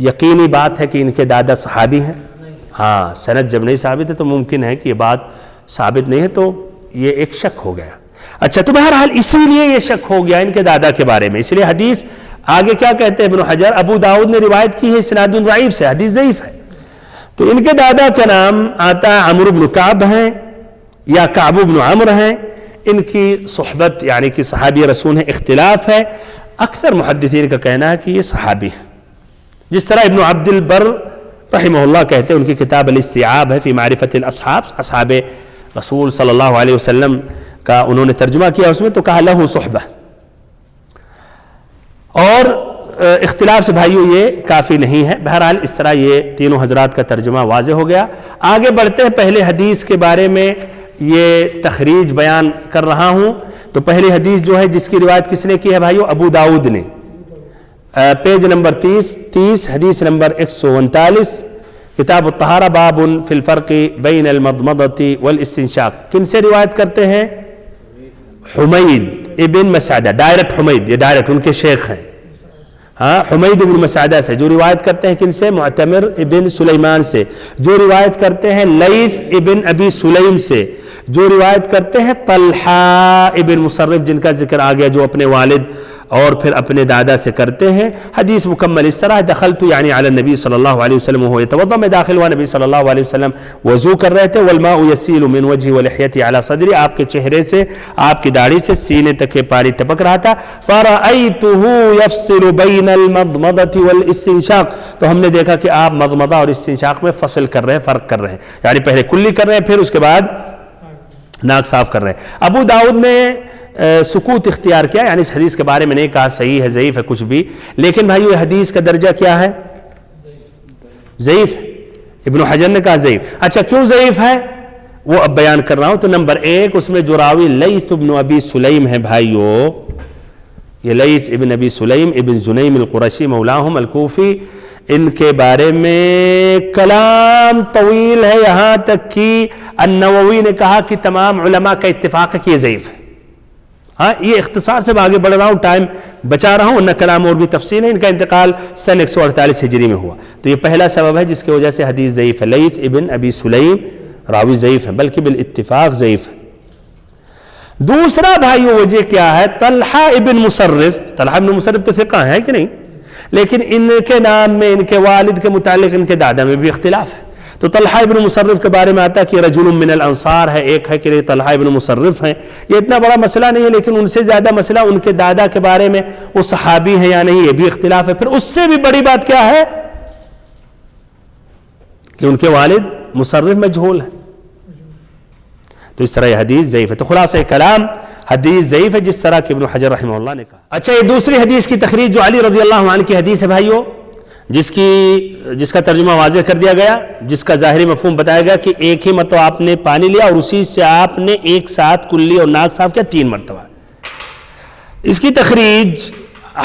یقینی بات ہے کہ ان کے دادا صحابی ہیں؟ ہاں، سند جب نہیں ثابت ہے تو ممکن ہے کہ یہ بات ثابت نہیں ہے، تو یہ ایک شک ہو گیا۔ اچھا تو بہرحال اسی لیے یہ شک ہو گیا ان کے دادا کے بارے میں، اس لیے حدیث آگے کیا کہتے ہیں ابن حجر؟ ابو داؤد نے روایت کی ہے اسناد ضعیف سے، حدیث ضعیف ہے، تو ان کے دادا کا نام آتا ہے عمرو بن کعب ہیں یا کعب بن عمرو ہیں، ان کی صحبت یعنی کہ صحابی رسول ہیں، اختلاف ہے، اکثر محدثین کا کہنا ہے کہ یہ صحابی ہیں، جس طرح ابن عبد البر رحمہ اللہ کہتے ہیں، ان کی کتاب الاستیعاب ہے فی معرفت الاصحاب، اصحاب رسول صلی اللہ علیہ وسلم کا انہوں نے ترجمہ کیا، اس میں تو کہا لہو صحبہ، اور اختلاف سے بھائیو یہ کافی نہیں ہے۔ بہرحال اس طرح یہ تینوں حضرات کا ترجمہ واضح ہو گیا۔ آگے بڑھتے ہیں، پہلے حدیث کے بارے میں یہ تخریج بیان کر رہا ہوں۔ تو پہلی حدیث جو ہے جس کی روایت کس نے کی ہے بھائیو؟ ابو داؤد نے، پیج نمبر 30 حدیث نمبر 139، کتاب الطہارہ، باب فی الفرق بین المضمضۃ والاستنشاق۔ کن سے روایت کرتے ہیں؟ حمید ابن مسعدہ، ڈائریکٹ حمید، یہ ڈائریکٹ ان کے شیخ ہیں، ہاں حمید ابن مسعدہ سے، جو روایت کرتے ہیں کن سے؟ معتمر ابن سلیمان سے، جو روایت کرتے ہیں لیث ابن ابی سلیم سے، جو روایت کرتے ہیں طلحہ ابن مصرف جن کا ذکر آ گیا، جو اپنے والد اور پھر اپنے دادا سے کرتے ہیں. حدیث مکمل اس طرح: دخلت یعنی علی النبی صلی اللہ علیہ وسلم وهو يتوضا، میں داخل ہوا نبی صلی اللہ علیہ وسلم وضو کر رہے تھے. والماء يسيل من وجهه ولحيته على صدري، آپ کے چہرے سے آپ کی داڑھی سے سینے تک کے پانی ٹپک رہا تھا. فرأيته يفصل بين المضمضة والاستنشاق، تو ہم نے دیکھا کہ آپ مضمضہ اور استنشاق میں فصل کر رہے ہیں، فرق کر رہے ہیں، یعنی پہلے کلی کر رہے ہیں پھر اس کے بعد ناک صاف کر رہے ہیں. ابو داؤد نے سکوت اختیار کیا، یعنی اس حدیث کے بارے میں نہیں کہا صحیح ہے ضعیف ہے کچھ بھی، لیکن بھائی یہ حدیث کا درجہ کیا ہے؟ ضعیف. ابن حجر نے کہا ضعیف. اچھا کیوں ضعیف ہے وہ اب بیان کر رہا ہوں. تو نمبر ایک، اس میں جو راوی لیث ابن ابی سلیم ہے بھائیو، یہ لیث ابن ابی سلیم ابن زنیم القرشی مولاہم الکوفی، ان کے بارے میں کلام طویل ہے، یہاں تک کہ النووی نے کہا کہ تمام علماء کا اتفاق ہے کہ یہ ضعیف ہے. ہاں یہ اختصار سے آگے بڑھ رہا ہوں، ٹائم بچا رہا ہوں، ورنہ کلام اور بھی تفصیل ہے. ان کا انتقال سن 148 ہجری میں ہوا، تو یہ پہلا سبب ہے جس کی وجہ سے حدیث ضعیف ہے. لیث ابن ابی سلیم راوی ضعیف ہے، بلکہ بالاتفاق ضعیف ہے. دوسرا بھائیو وجہ کیا ہے؟ طلحہ ابن مصرف. طلحہ ابن مصرف تو ثقہ ہے کہ نہیں، لیکن ان کے نام میں، ان کے والد کے متعلق ان کے دادا میں بھی اختلاف ہے. تو طلحہ ابن مصرف کے بارے میں آتا ہے کہ رجل من الانصار ہے، ایک ہے کہ طلحہ ابن مصرف ہیں. یہ اتنا بڑا مسئلہ نہیں ہے، لیکن ان سے زیادہ مسئلہ ان کے دادا کے بارے میں، وہ صحابی ہیں یا نہیں، یہ بھی اختلاف ہے. پھر اس سے بھی بڑی بات کیا ہے کہ ان کے والد مصرف مجہول ہیں. تو اس طرح یہ حدیث ضعیف ہے. تو خلاصہ کلام حدیث ضعیف ہے، جس طرح کہ ابن حجر رحمہ اللہ نے کہا. اچھا یہ دوسری حدیث کی تخریج جو علی رضی اللہ عنہ کی حدیث ہے بھائیو، جس کا ترجمہ واضح کر دیا گیا، جس کا ظاہری مفہوم بتایا گیا کہ ایک ہی مرتبہ آپ نے پانی لیا اور اسی سے آپ نے ایک ساتھ کلی اور ناک صاف کیا 3 مرتبہ. اس کی تخریج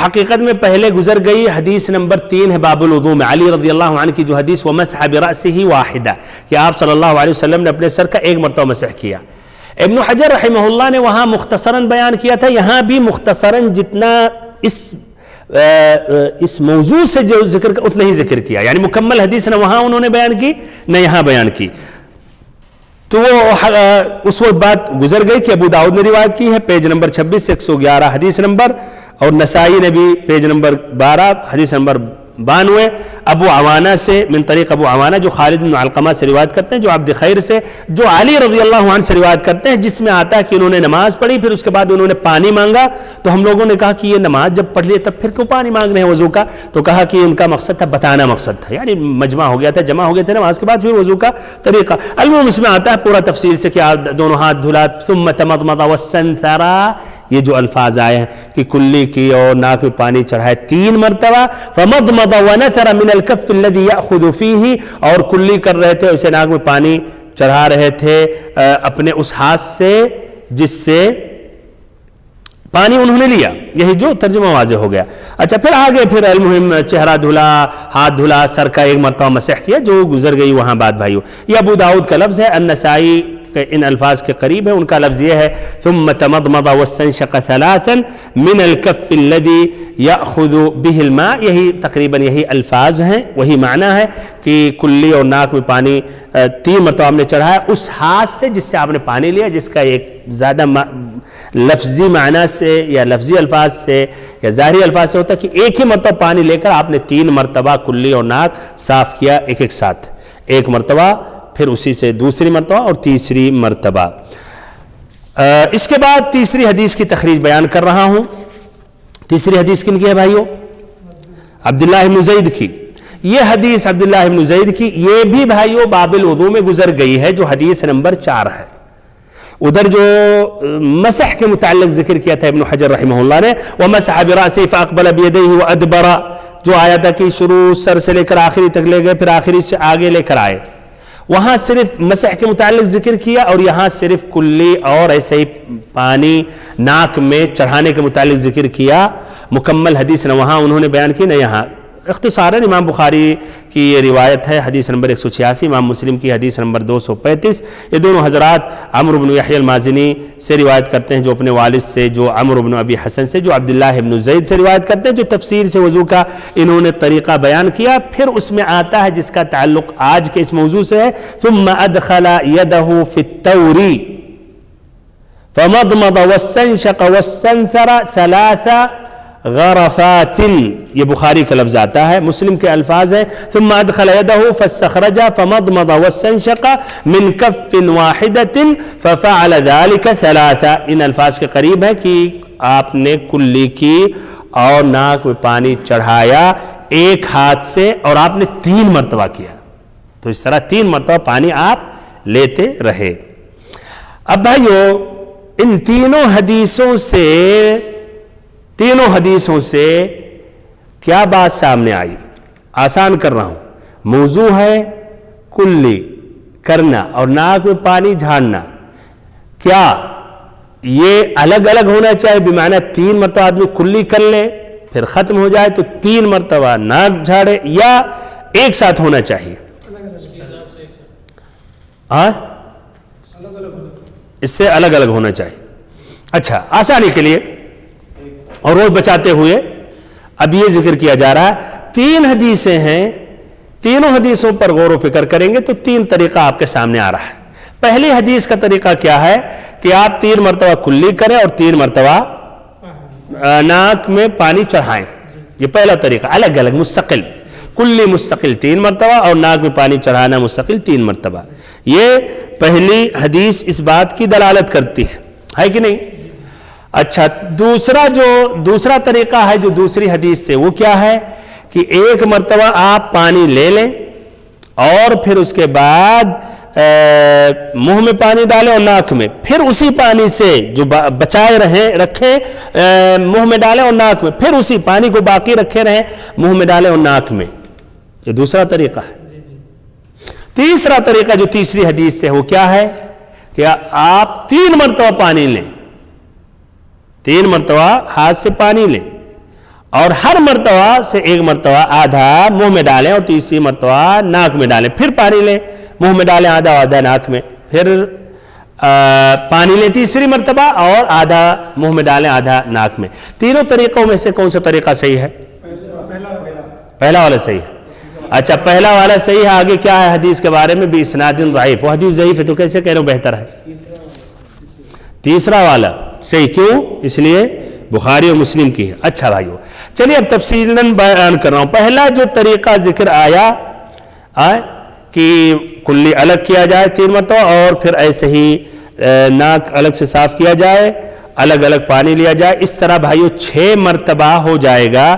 حقیقت میں پہلے گزر گئی. حدیث نمبر 3 ہے باب الوضوء میں، علی رضی اللہ عنہ کی جو حدیث ومسح برأسہ واحدہ، کہ آپ صلی اللہ علیہ وسلم نے اپنے سر کا ایک مرتبہ مسح کیا. ابن حجر رحمہ اللہ نے وہاں مختصراً بیان کیا تھا، یہاں بھی مختصراً جتنا اس موضوع سے جو ذکر کا اتنا ہی ذکر کیا، یعنی مکمل حدیث نہ وہاں انہوں نے بیان کی نہ یہاں بیان کی. تو وہ اس وقت بات گزر گئی کہ ابو داؤد نے روایت کی ہے پیج نمبر 26 سے 111 حدیث نمبر، اور نسائی نے بھی پیج نمبر 12 حدیث نمبر 92 ابو عوانہ سے من طریق ابو عوانہ جو خالد بن علقمہ سے روایت کرتے ہیں، جو عبد خیر سے، جو علی رضی اللہ عنہ سے روایت کرتے ہیں، جس میں آتا ہے کہ انہوں نے نماز پڑھی پھر اس کے بعد انہوں نے پانی مانگا. تو ہم لوگوں نے کہا کہ یہ نماز جب پڑھ لی تب پھر کیوں پانی مانگ رہے ہیں وضو کا؟ تو کہا کہ ان کا مقصد تھا، بتانا مقصد تھا، یعنی مجمع ہو گیا تھا، جمع ہو گئے تھے نماز کے بعد پھر وضو کا طریقہ. المهم اس میں آتا ہے پورا تفصیل سے کہ آپ دونوں ہاتھ دھلا، ثم تمضمض واستنثر، یہ جو الفاظ آئے ہیں کہ کلی کی اور ناک میں پانی چڑھائے 3 مرتبہ. فمضمض ونثر من الكف الذي يأخذ فيه، اور کلی کر رہے تھے اسے ناک میں پانی چڑھا رہے تھے اپنے اس ہاتھ سے جس سے پانی انہوں نے لیا. یہی جو ترجمہ واضح ہو گیا. اچھا پھر آگے پھر المہم چہرہ دھلا، ہاتھ دھلا، سر کا ایک مرتبہ مسح کیا، جو گزر گئی وہاں بات بھائیو. یہ ابو داؤد کا لفظ ہے، النسائی ان الفاظ کے قریب ہے، ان کا لفظ یہ ہے ثم تمضمض واستنشق 3 من الكف الذي يأخذ به الماء. یہی تقریباً یہی الفاظ ہیں، وہی معنی ہے کہ کلی اور ناک میں پانی 3 مرتبہ آپ نے چڑھایا اس ہاتھ سے جس سے آپ نے پانی لیا، جس کا ایک زیادہ لفظی معنی سے یا لفظی الفاظ سے یا ظاہری الفاظ سے ہوتا ہے کہ ایک ہی مرتبہ پانی لے کر آپ نے 3 مرتبہ کلی اور ناک صاف کیا ایک ساتھ، ایک مرتبہ پھر اسی سے دوسری مرتبہ اور تیسری مرتبہ. اس کے بعد تیسری حدیث کی تخریج بیان کر رہا ہوں. تیسری حدیث کن کی ہے بھائیو؟ عبداللہ بن زید کی. یہ حدیث عبداللہ بن زید کی یہ بھی بھائیو باب الوضوء میں گزر گئی ہے، جو حدیث نمبر 4 ہے. ادھر جو مسح کے متعلق ذکر کیا تھا ابن حجر رحمہ اللہ نے، ومسح برأسه فاقبل بيديه وادبر، جو آیا تھا کہ شروع سر سے لے کر آخری تک لے گئے، پھر آخری سے آگے لے کر آئے. وہاں صرف مسح کے متعلق ذکر کیا اور یہاں صرف کلی اور ایسے ہی پانی ناک میں چڑھانے کے متعلق ذکر کیا. مکمل حدیث نہ وہاں انہوں نے بیان کی نہ یہاں. اختصاراً امام بخاری کی یہ روایت ہے حدیث نمبر 186، امام مسلم کی حدیث نمبر 235. یہ دونوں حضرات عمرو بن یحییٰ المازنی سے روایت کرتے ہیں، جو اپنے والد سے، جو عمرو بن ابی حسن سے، جو عبداللہ بن زید سے روایت کرتے ہیں، جو تفسیر سے وضو کا انہوں نے طریقہ بیان کیا. پھر اس میں آتا ہے جس کا تعلق آج کے اس موضوع سے ہے، ثم ادخل يده في التور فمضمض واستنشق واستنثر 3 غرفات، یہ بخاری کا لفظ آتا ہے، مسلم کے الفاظ ہیں ثم ادخل يده فاستخرج فمضمض واستنشق من كف واحدة ففعل ذلك ثلاثا، ان الفاظ کے قریب ہے کہ آپ نے کلی کی اور ناک میں پانی چڑھایا ایک ہاتھ سے اور آپ نے 3 مرتبہ کیا، تو اس طرح 3 مرتبہ پانی آپ لیتے رہے۔ اب بھائیو ان تینوں حدیثوں سے کیا بات سامنے آئی؟ آسان کر رہا ہوں، موضوع ہے کلی کرنا اور ناک میں پانی جھاڑنا، کیا یہ الگ الگ ہونا چاہیے؟ بمعنی 3 مرتبہ آدمی کلی کر لے پھر ختم ہو جائے تو 3 مرتبہ ناک جھاڑے، یا ایک ساتھ ہونا چاہیے؟ اس سے الگ الگ ہونا چاہیے۔ اچھا، آسانی کے لیے اور روز بچاتے ہوئے اب یہ ذکر کیا جا رہا ہے، 3 حدیثیں ہیں، تینوں حدیثوں پر غور و فکر کریں گے تو 3 طریقہ آپ کے سامنے آ رہا ہے۔ پہلی حدیث کا طریقہ کیا ہے کہ آپ 3 مرتبہ کلی کریں اور 3 مرتبہ ناک میں پانی چڑھائیں، یہ پہلا طریقہ، الگ الگ مستقل، کلی مستقل 3 مرتبہ اور ناک میں پانی چڑھانا مستقل 3 مرتبہ۔ یہ پہلی حدیث اس بات کی دلالت کرتی ہے کہ نہیں؟ اچھا، دوسرا طریقہ ہے جو دوسری حدیث سے، وہ کیا ہے کہ 1 مرتبہ آپ پانی لے لیں اور پھر اس کے بعد منہ میں پانی ڈالیں اور ناک میں، پھر اسی پانی سے جو بچائے رکھیں منہ میں ڈالیں اور ناک میں، پھر اسی پانی کو باقی رکھے رہیں منہ میں ڈالیں اور ناک میں، یہ دوسرا طریقہ ہے۔ تیسرا طریقہ جو تیسری حدیث سے، وہ کیا ہے کہ آپ 3 مرتبہ پانی لیں، 3 مرتبہ ہاتھ سے پانی لیں اور ہر مرتبہ سے 1 مرتبہ آدھا منہ میں ڈالیں اور تیسری مرتبہ ناک میں ڈالیں، پھر پانی لیں منہ میں ڈالیں آدھا ناک میں، پھر پانی لیں تیسری مرتبہ اور آدھا منہ میں ڈالیں آدھا ناک میں۔ تینوں طریقوں میں سے کون سا طریقہ صحیح ہے؟ پہلا والا صحیح ہے۔ اچھا، پہلا والا صحیح ہے۔ آگے کیا ہے حدیث کے بارے میں؟ بِإِسْنَادٍ ضعیف، وہ حدیث ضعیف ہے تو کیسے کہہ رہا ہوں بہتر ہے؟ تیسرا والا صحیح، کیوں؟ اس لیے بخاری اور مسلم کی ہے۔ اچھا بھائیو، چلیے اب تفصیلاً بیان کر رہا ہوں۔ پہلا جو طریقہ ذکر آیا کہ کلی الگ کیا جائے 3 مرتبہ اور پھر ایسے ہی ناک الگ سے صاف کیا جائے، الگ الگ پانی لیا جائے، اس طرح بھائیو 6 مرتبہ ہو جائے گا۔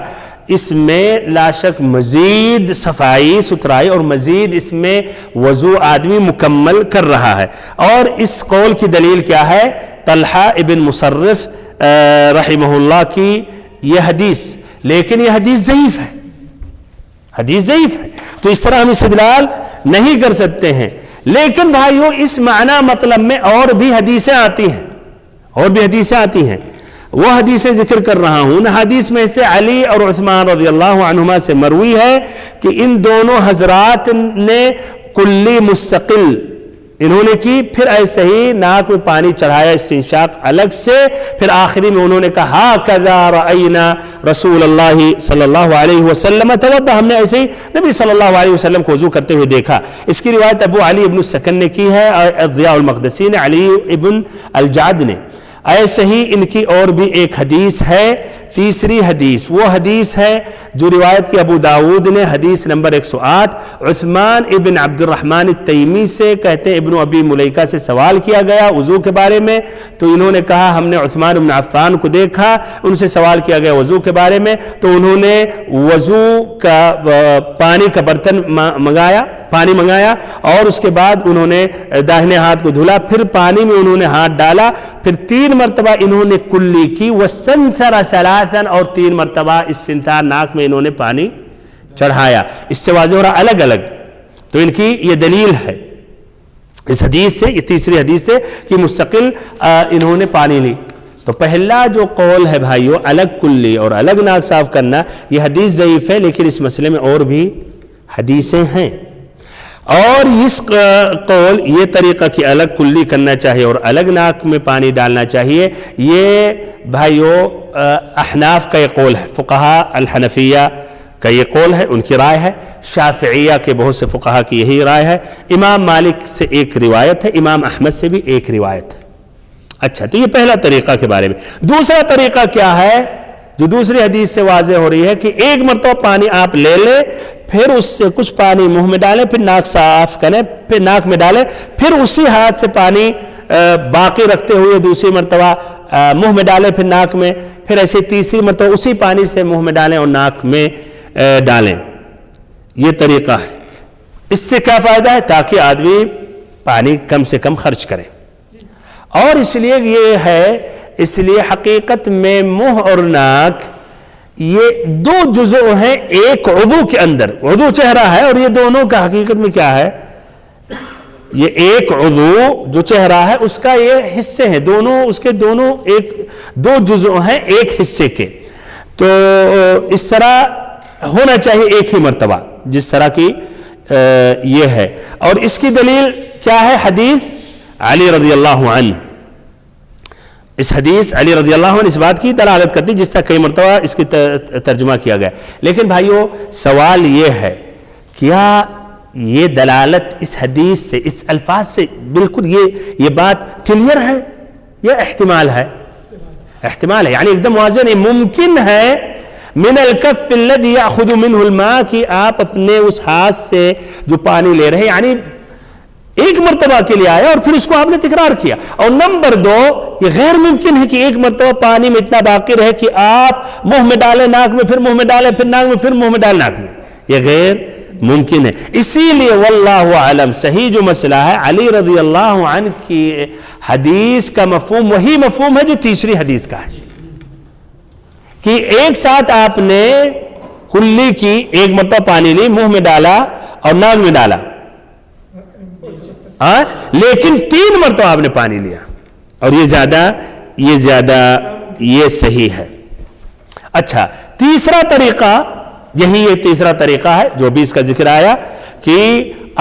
اس میں لا شک مزید صفائی ستھرائی اور مزید اس میں وضو آدمی مکمل کر رہا ہے۔ اور اس قول کی دلیل کیا ہے؟ طلحہ ابن مصرف رحمہ اللہ کی یہ حدیث، لیکن یہ حدیث ضعیف ہے، حدیث ضعیف ہے، تو اس طرح ہم استدلال نہیں کر سکتے ہیں۔ لیکن بھائیو اس معنی مطلب میں اور بھی حدیثیں آتی ہیں، وہ حدیثیں ذکر کر رہا ہوں۔ ان حدیث میں سے علی اور عثمان رضی اللہ عنہما سے مروی ہے کہ ان دونوں حضرات نے کلی مستقل انہوں نے کی، پھر ایسے ہی ناک میں پانی چڑھایا استنشاق الگ سے، پھر آخری میں انہوں نے کہا کذا رأینا رسول اللہ صلی اللہ علیہ وسلم توضا، ہم نے ایسے ہی نبی صلی اللہ علیہ وسلم کو وضو کرتے ہوئے دیکھا۔ اس کی روایت ابو علی ابن السکن نے کی ہے اور ضیاء المقدسی نے، علی ابن الجعد نے۔ ایسے ہی ان کی اور بھی ایک حدیث ہے، تیسری حدیث، وہ حدیث ہے جو روایت کی ابو داود نے، حدیث نمبر 108، عثمان ابن عبد الرحمن التیمی سے، کہتے ہیں ابن ابی ملیکہ سے سوال کیا گیا وضو کے بارے میں، تو انہوں نے کہا ہم نے عثمان ابن عفان کو دیکھا، ان سے سوال کیا گیا وضو کے بارے میں، تو انہوں نے وضو کا پانی کا برتن منگایا اور اس کے بعد انہوں نے داہنے ہاتھ کو دھلا، پھر پانی میں انہوں نے ہاتھ ڈالا، پھر 3 مرتبہ انہوں نے کلی کی، وَسَنْثَرَ ثَلَاثًا، اور 3 مرتبہ استنثار ناک میں انہوں نے پانی چڑھایا۔ اس سے واضح ہو رہا الگ الگ، تو ان کی یہ دلیل ہے اس حدیث سے، یہ تیسری حدیث سے کہ مستقل انہوں نے پانی لی۔ تو پہلا جو قول ہے بھائیو الگ کلی اور الگ ناک صاف کرنا، یہ حدیث ضعیف ہے، لیکن اس مسئلے میں اور بھی حدیثیں ہیں۔ اور اس قول یہ طریقہ کہ الگ کلی کرنا چاہیے اور الگ ناک میں پانی ڈالنا چاہیے، یہ بھائیو احناف کا یہ قول ہے، فقہاء الحنفیہ کا یہ قول ہے، ان کی رائے ہے، شافعیہ کے بہت سے فقہاء کی یہی رائے ہے، امام مالک سے ایک روایت ہے، امام احمد سے بھی ایک روایت ہے۔ اچھا، تو یہ پہلا طریقہ کے بارے میں۔ دوسرا طریقہ کیا ہے جو دوسری حدیث سے واضح ہو رہی ہے کہ ایک مرتبہ پانی آپ لے لیں، پھر اس سے کچھ پانی منہ میں ڈالیں، پھر ناک صاف کریں، پھر ناک میں ڈالیں، پھر اسی ہاتھ سے پانی باقی رکھتے ہوئے دوسری مرتبہ منہ میں ڈالیں، پھر ناک میں، پھر ایسے تیسری مرتبہ اسی پانی سے منہ میں ڈالیں اور ناک میں ڈالیں. یہ طریقہ ہے. اس سے کیا فائدہ ہے؟ تاکہ آدمی پانی کم سے کم خرچ کرے. اور اس لیے یہ ہے، اس لیے حقیقت میں منہ اور ناک یہ دو جزء ہیں ایک عضو کے اندر. عضو چہرہ ہے اور یہ دونوں کا حقیقت میں کیا ہے؟ یہ ایک عضو جو چہرہ ہے اس کا یہ حصے ہیں، دونوں اس کے دونوں دو جزء ہیں ایک حصے کے. تو اس طرح ہونا چاہیے ایک ہی مرتبہ، جس طرح کی یہ ہے. اور اس کی دلیل کیا ہے؟ حدیث علی رضی اللہ عنہ. اس حدیث علی رضی اللہ عنہ اس بات کی دلالت کرتی جس طرح کئی مرتبہ اس کی ترجمہ کیا گیا. لیکن بھائیو سوال یہ ہے، کیا یہ دلالت اس حدیث سے، اس الفاظ سے بالکل یہ بات کلیئر ہے یا احتمال ہے؟ احتمال ہے، یعنی ایک دم واضح نہیں. ممکن ہے من الکف الذی یاخذ منہ الماء، کہ آپ اپنے اس ہاتھ سے جو پانی لے رہے ہیں یعنی ایک مرتبہ کے لیے آیا اور پھر اس کو آپ نے تکرار کیا. اور نمبر دو، یہ غیر ممکن ہے کہ ایک مرتبہ پانی میں اتنا باقی رہے کہ آپ منہ میں ڈالیں، ناک میں، پھر منہ میں ڈالیں، پھر ناک میں، پھر منہ میں ڈالیں، ناک میں. یہ غیر ممکن ہے. اسی لیے واللہ اعلم صحیح جو مسئلہ ہے، علی رضی اللہ عنہ کی حدیث کا مفہوم وہی مفہوم ہے جو تیسری حدیث کا ہے، کہ ایک ساتھ آپ نے کلی کی ایک مرتبہ پانی لی، منہ میں ڈالا اور ناک میں ڈالا، لیکن 3 مرتبہ آپ نے پانی لیا، اور یہ زیادہ یہ صحیح ہے. اچھا، تیسرا طریقہ، یہ تیسرا طریقہ ہے جو بھی اس کا ذکر آیا، کہ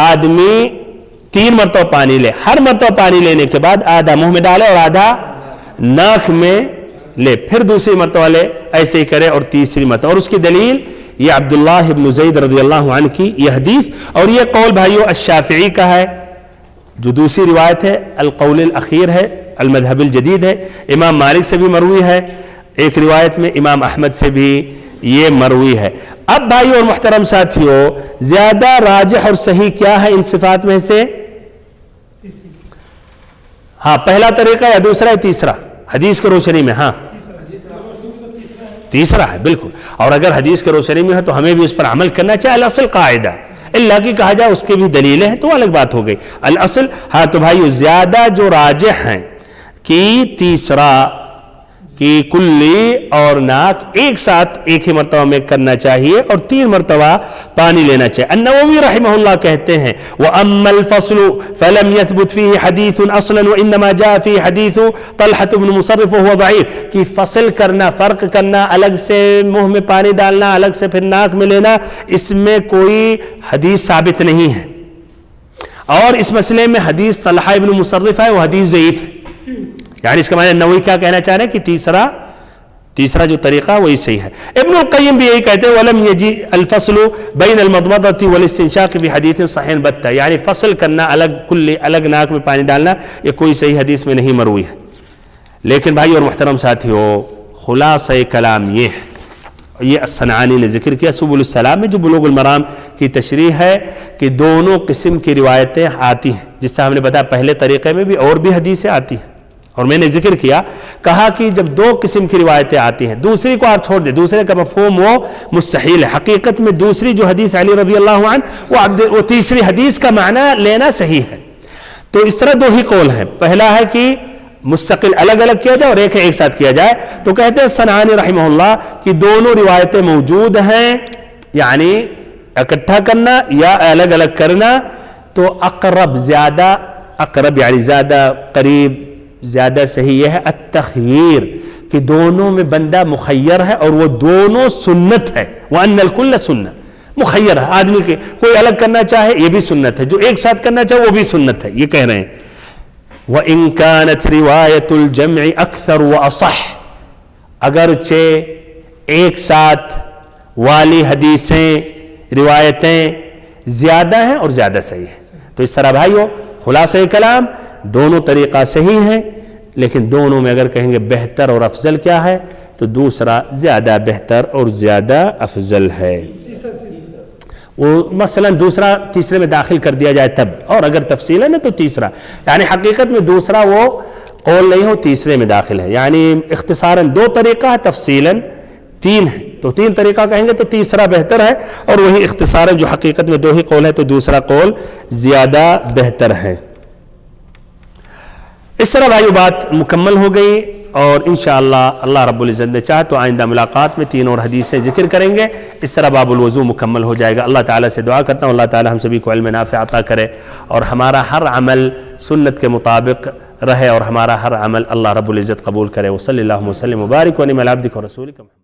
آدمی 3 مرتبہ پانی لے، ہر مرتبہ پانی لینے کے بعد آدھا منہ میں ڈالے اور آدھا ناک میں لے، پھر دوسری مرتبہ لے، ایسے ہی کرے، اور تیسری مرتبہ. اور اس کی دلیل یہ عبداللہ ابن زید رضی اللہ عنہ کی یہ حدیث، اور یہ قول بھائیو الشافعی کا ہے، جو دوسری روایت ہے القول الاخیر ہے، المذہب الجدید ہے. امام مالک سے بھی مروی ہے، ایک روایت میں امام احمد سے بھی یہ مروی ہے. اب بھائی اور محترم ساتھیوں، زیادہ راجح اور صحیح کیا ہے ان صفات میں سے؟ ہاں، پہلا طریقہ یا دوسرا یا تیسرا؟ حدیث کے روشنی میں ہاں تیسرا ہے بالکل. اور اگر حدیث کے روشنی میں ہے تو ہمیں بھی اس پر عمل کرنا چاہے. الاصل قاعدہ اللہ کی کہا جائے، اس کی بھی دلیلیں ہیں تو الگ بات ہو گئی. الاصل ہاں. تو بھائی زیادہ جو راجح ہیں کہ تیسرا، کہ کلی اور ناک ایک ساتھ ایک ہی مرتبہ میں کرنا چاہیے اور 3 مرتبہ پانی لینا چاہیے. النووی رحمہ اللہ کہتے ہیں وَأَمَّا الْفَصْلُ فَلَمْ يَثْبُتْ فِيهِ حَدِيثٌ أَصْلًا وَإِنَّمَا جَاءَ فِيهِ حَدِيثُ طَلْحَةُ بْنُ مُصَرِّفُ وَهُوَ ضَعِيفٌ، کہ فصل کرنا، فرق کرنا، الگ سے منہ میں پانی ڈالنا، الگ سے پھر ناک میں لینا، اس میں کوئی حدیث ثابت نہیں ہے. اور اس مسئلے میں حدیث طلحہ ابن مصرف ہے، وہ حدیث ضعیف ہے. یعنی اس کا معنی نووی کیا کہنا چاہ رہے ہیں کہ تیسرا جو طریقہ وہی صحیح ہے. ابن القیم بھی یہی کہتے ہیں وَلَمْ يَجِئْ الْفَصْلُ بَيْنَ الْمَضْمَضَةِ وَالِاسْتِنشَاقِ فِي حَدِيثٍ صَحِيحٍ بَتَّ، یعنی فصل کرنا، الگ ناک میں پانی ڈالنا، یہ کوئی صحیح حدیث میں نہیں مروی ہے. لیکن بھائی اور محترم ساتھیو، خلاصہ کلام یہ ہے، یہ الصنعانی نے ذکر کیا سبل السلام میں، جو بلوغ المرام کی تشریح ہے، کہ دونوں قسم کی روایتیں آتی ہیں. جس سے ہم نے بتایا پہلے طریقے میں بھی اور بھی حدیثیں آتی ہیں، اور میں نے ذکر کیا، کہا کہ جب 2 قسم کی روایتیں آتی ہیں، دوسری کو آپ چھوڑ دیں، دوسرے کا مفہوم وہ مستحیل ہے. حقیقت میں دوسری جو حدیث علی رضی اللہ عنہ وہ تیسری حدیث کا معنی لینا صحیح ہے. تو اس طرح 2 ہی قول ہیں. پہلا ہے کہ مستقل الگ الگ کیا جائے اور ایک ساتھ کیا جائے. تو کہتے ہیں صنعانی رحمہ اللہ کہ دونوں روایتیں موجود ہیں، یعنی اکٹھا کرنا یا الگ الگ کرنا. تو اقرب یعنی زیادہ قریب، زیادہ صحیح یہ ہے التخییر، کہ دونوں میں بندہ مخیر ہے اور وہ دونوں سنت ہے. وَأَنَّ الْكُلَّ سُنَّةٌ، مخیر ہے آدمی کے، کوئی الگ کرنا چاہے یہ بھی سنت ہے، جو ایک ساتھ کرنا چاہے وہ بھی سنت ہے. یہ کہہ رہے ہیں وَإِن كَانَتْ رِوَایَةُ الْجَمْعِ أَكْثَرُ وَأَصَحُّ، اگرچہ ایک ساتھ والی حدیثیں، روایتیں زیادہ ہیں اور زیادہ صحیح ہیں. تو اس طرح بھائیو خلاصہ کلام، دونوں طریقہ صحیح ہیں، لیکن دونوں میں اگر کہیں گے بہتر اور افضل کیا ہے، تو دوسرا زیادہ بہتر اور زیادہ افضل ہے. وہ مثلا دوسرا تیسرے میں داخل کر دیا جائے تب، اور اگر تفصیل ہے نا تو تیسرا، یعنی حقیقت میں دوسرا وہ قول نہیں ہو، تیسرے میں داخل ہے. یعنی اختصاراً 2 طریقہ ہے، تفصیلاً 3 ہے، تو 3 طریقہ کہیں گے تو تیسرا بہتر ہے، اور وہی اختصاراً جو حقیقت میں 2 ہی قول ہے تو دوسرا قول زیادہ بہتر ہے. اس طرح بھائیو بات مکمل ہو گئی، اور انشاءاللہ اللہ رب العزت نے چاہا تو آئندہ ملاقات میں 3 اور حدیثیں ذکر کریں گے. اس طرح باب الوضو مکمل ہو جائے گا. اللہ تعالیٰ سے دعا کرتا ہوں اللہ تعالیٰ ہم سبھی کو علم نافع عطا کرے، اور ہمارا ہر عمل سنت کے مطابق رہے، اور ہمارا ہر عمل اللہ رب العزت قبول کرے. وصلی اللہ وسلم وبارک ونعم علی عبدک ورسولک محمد.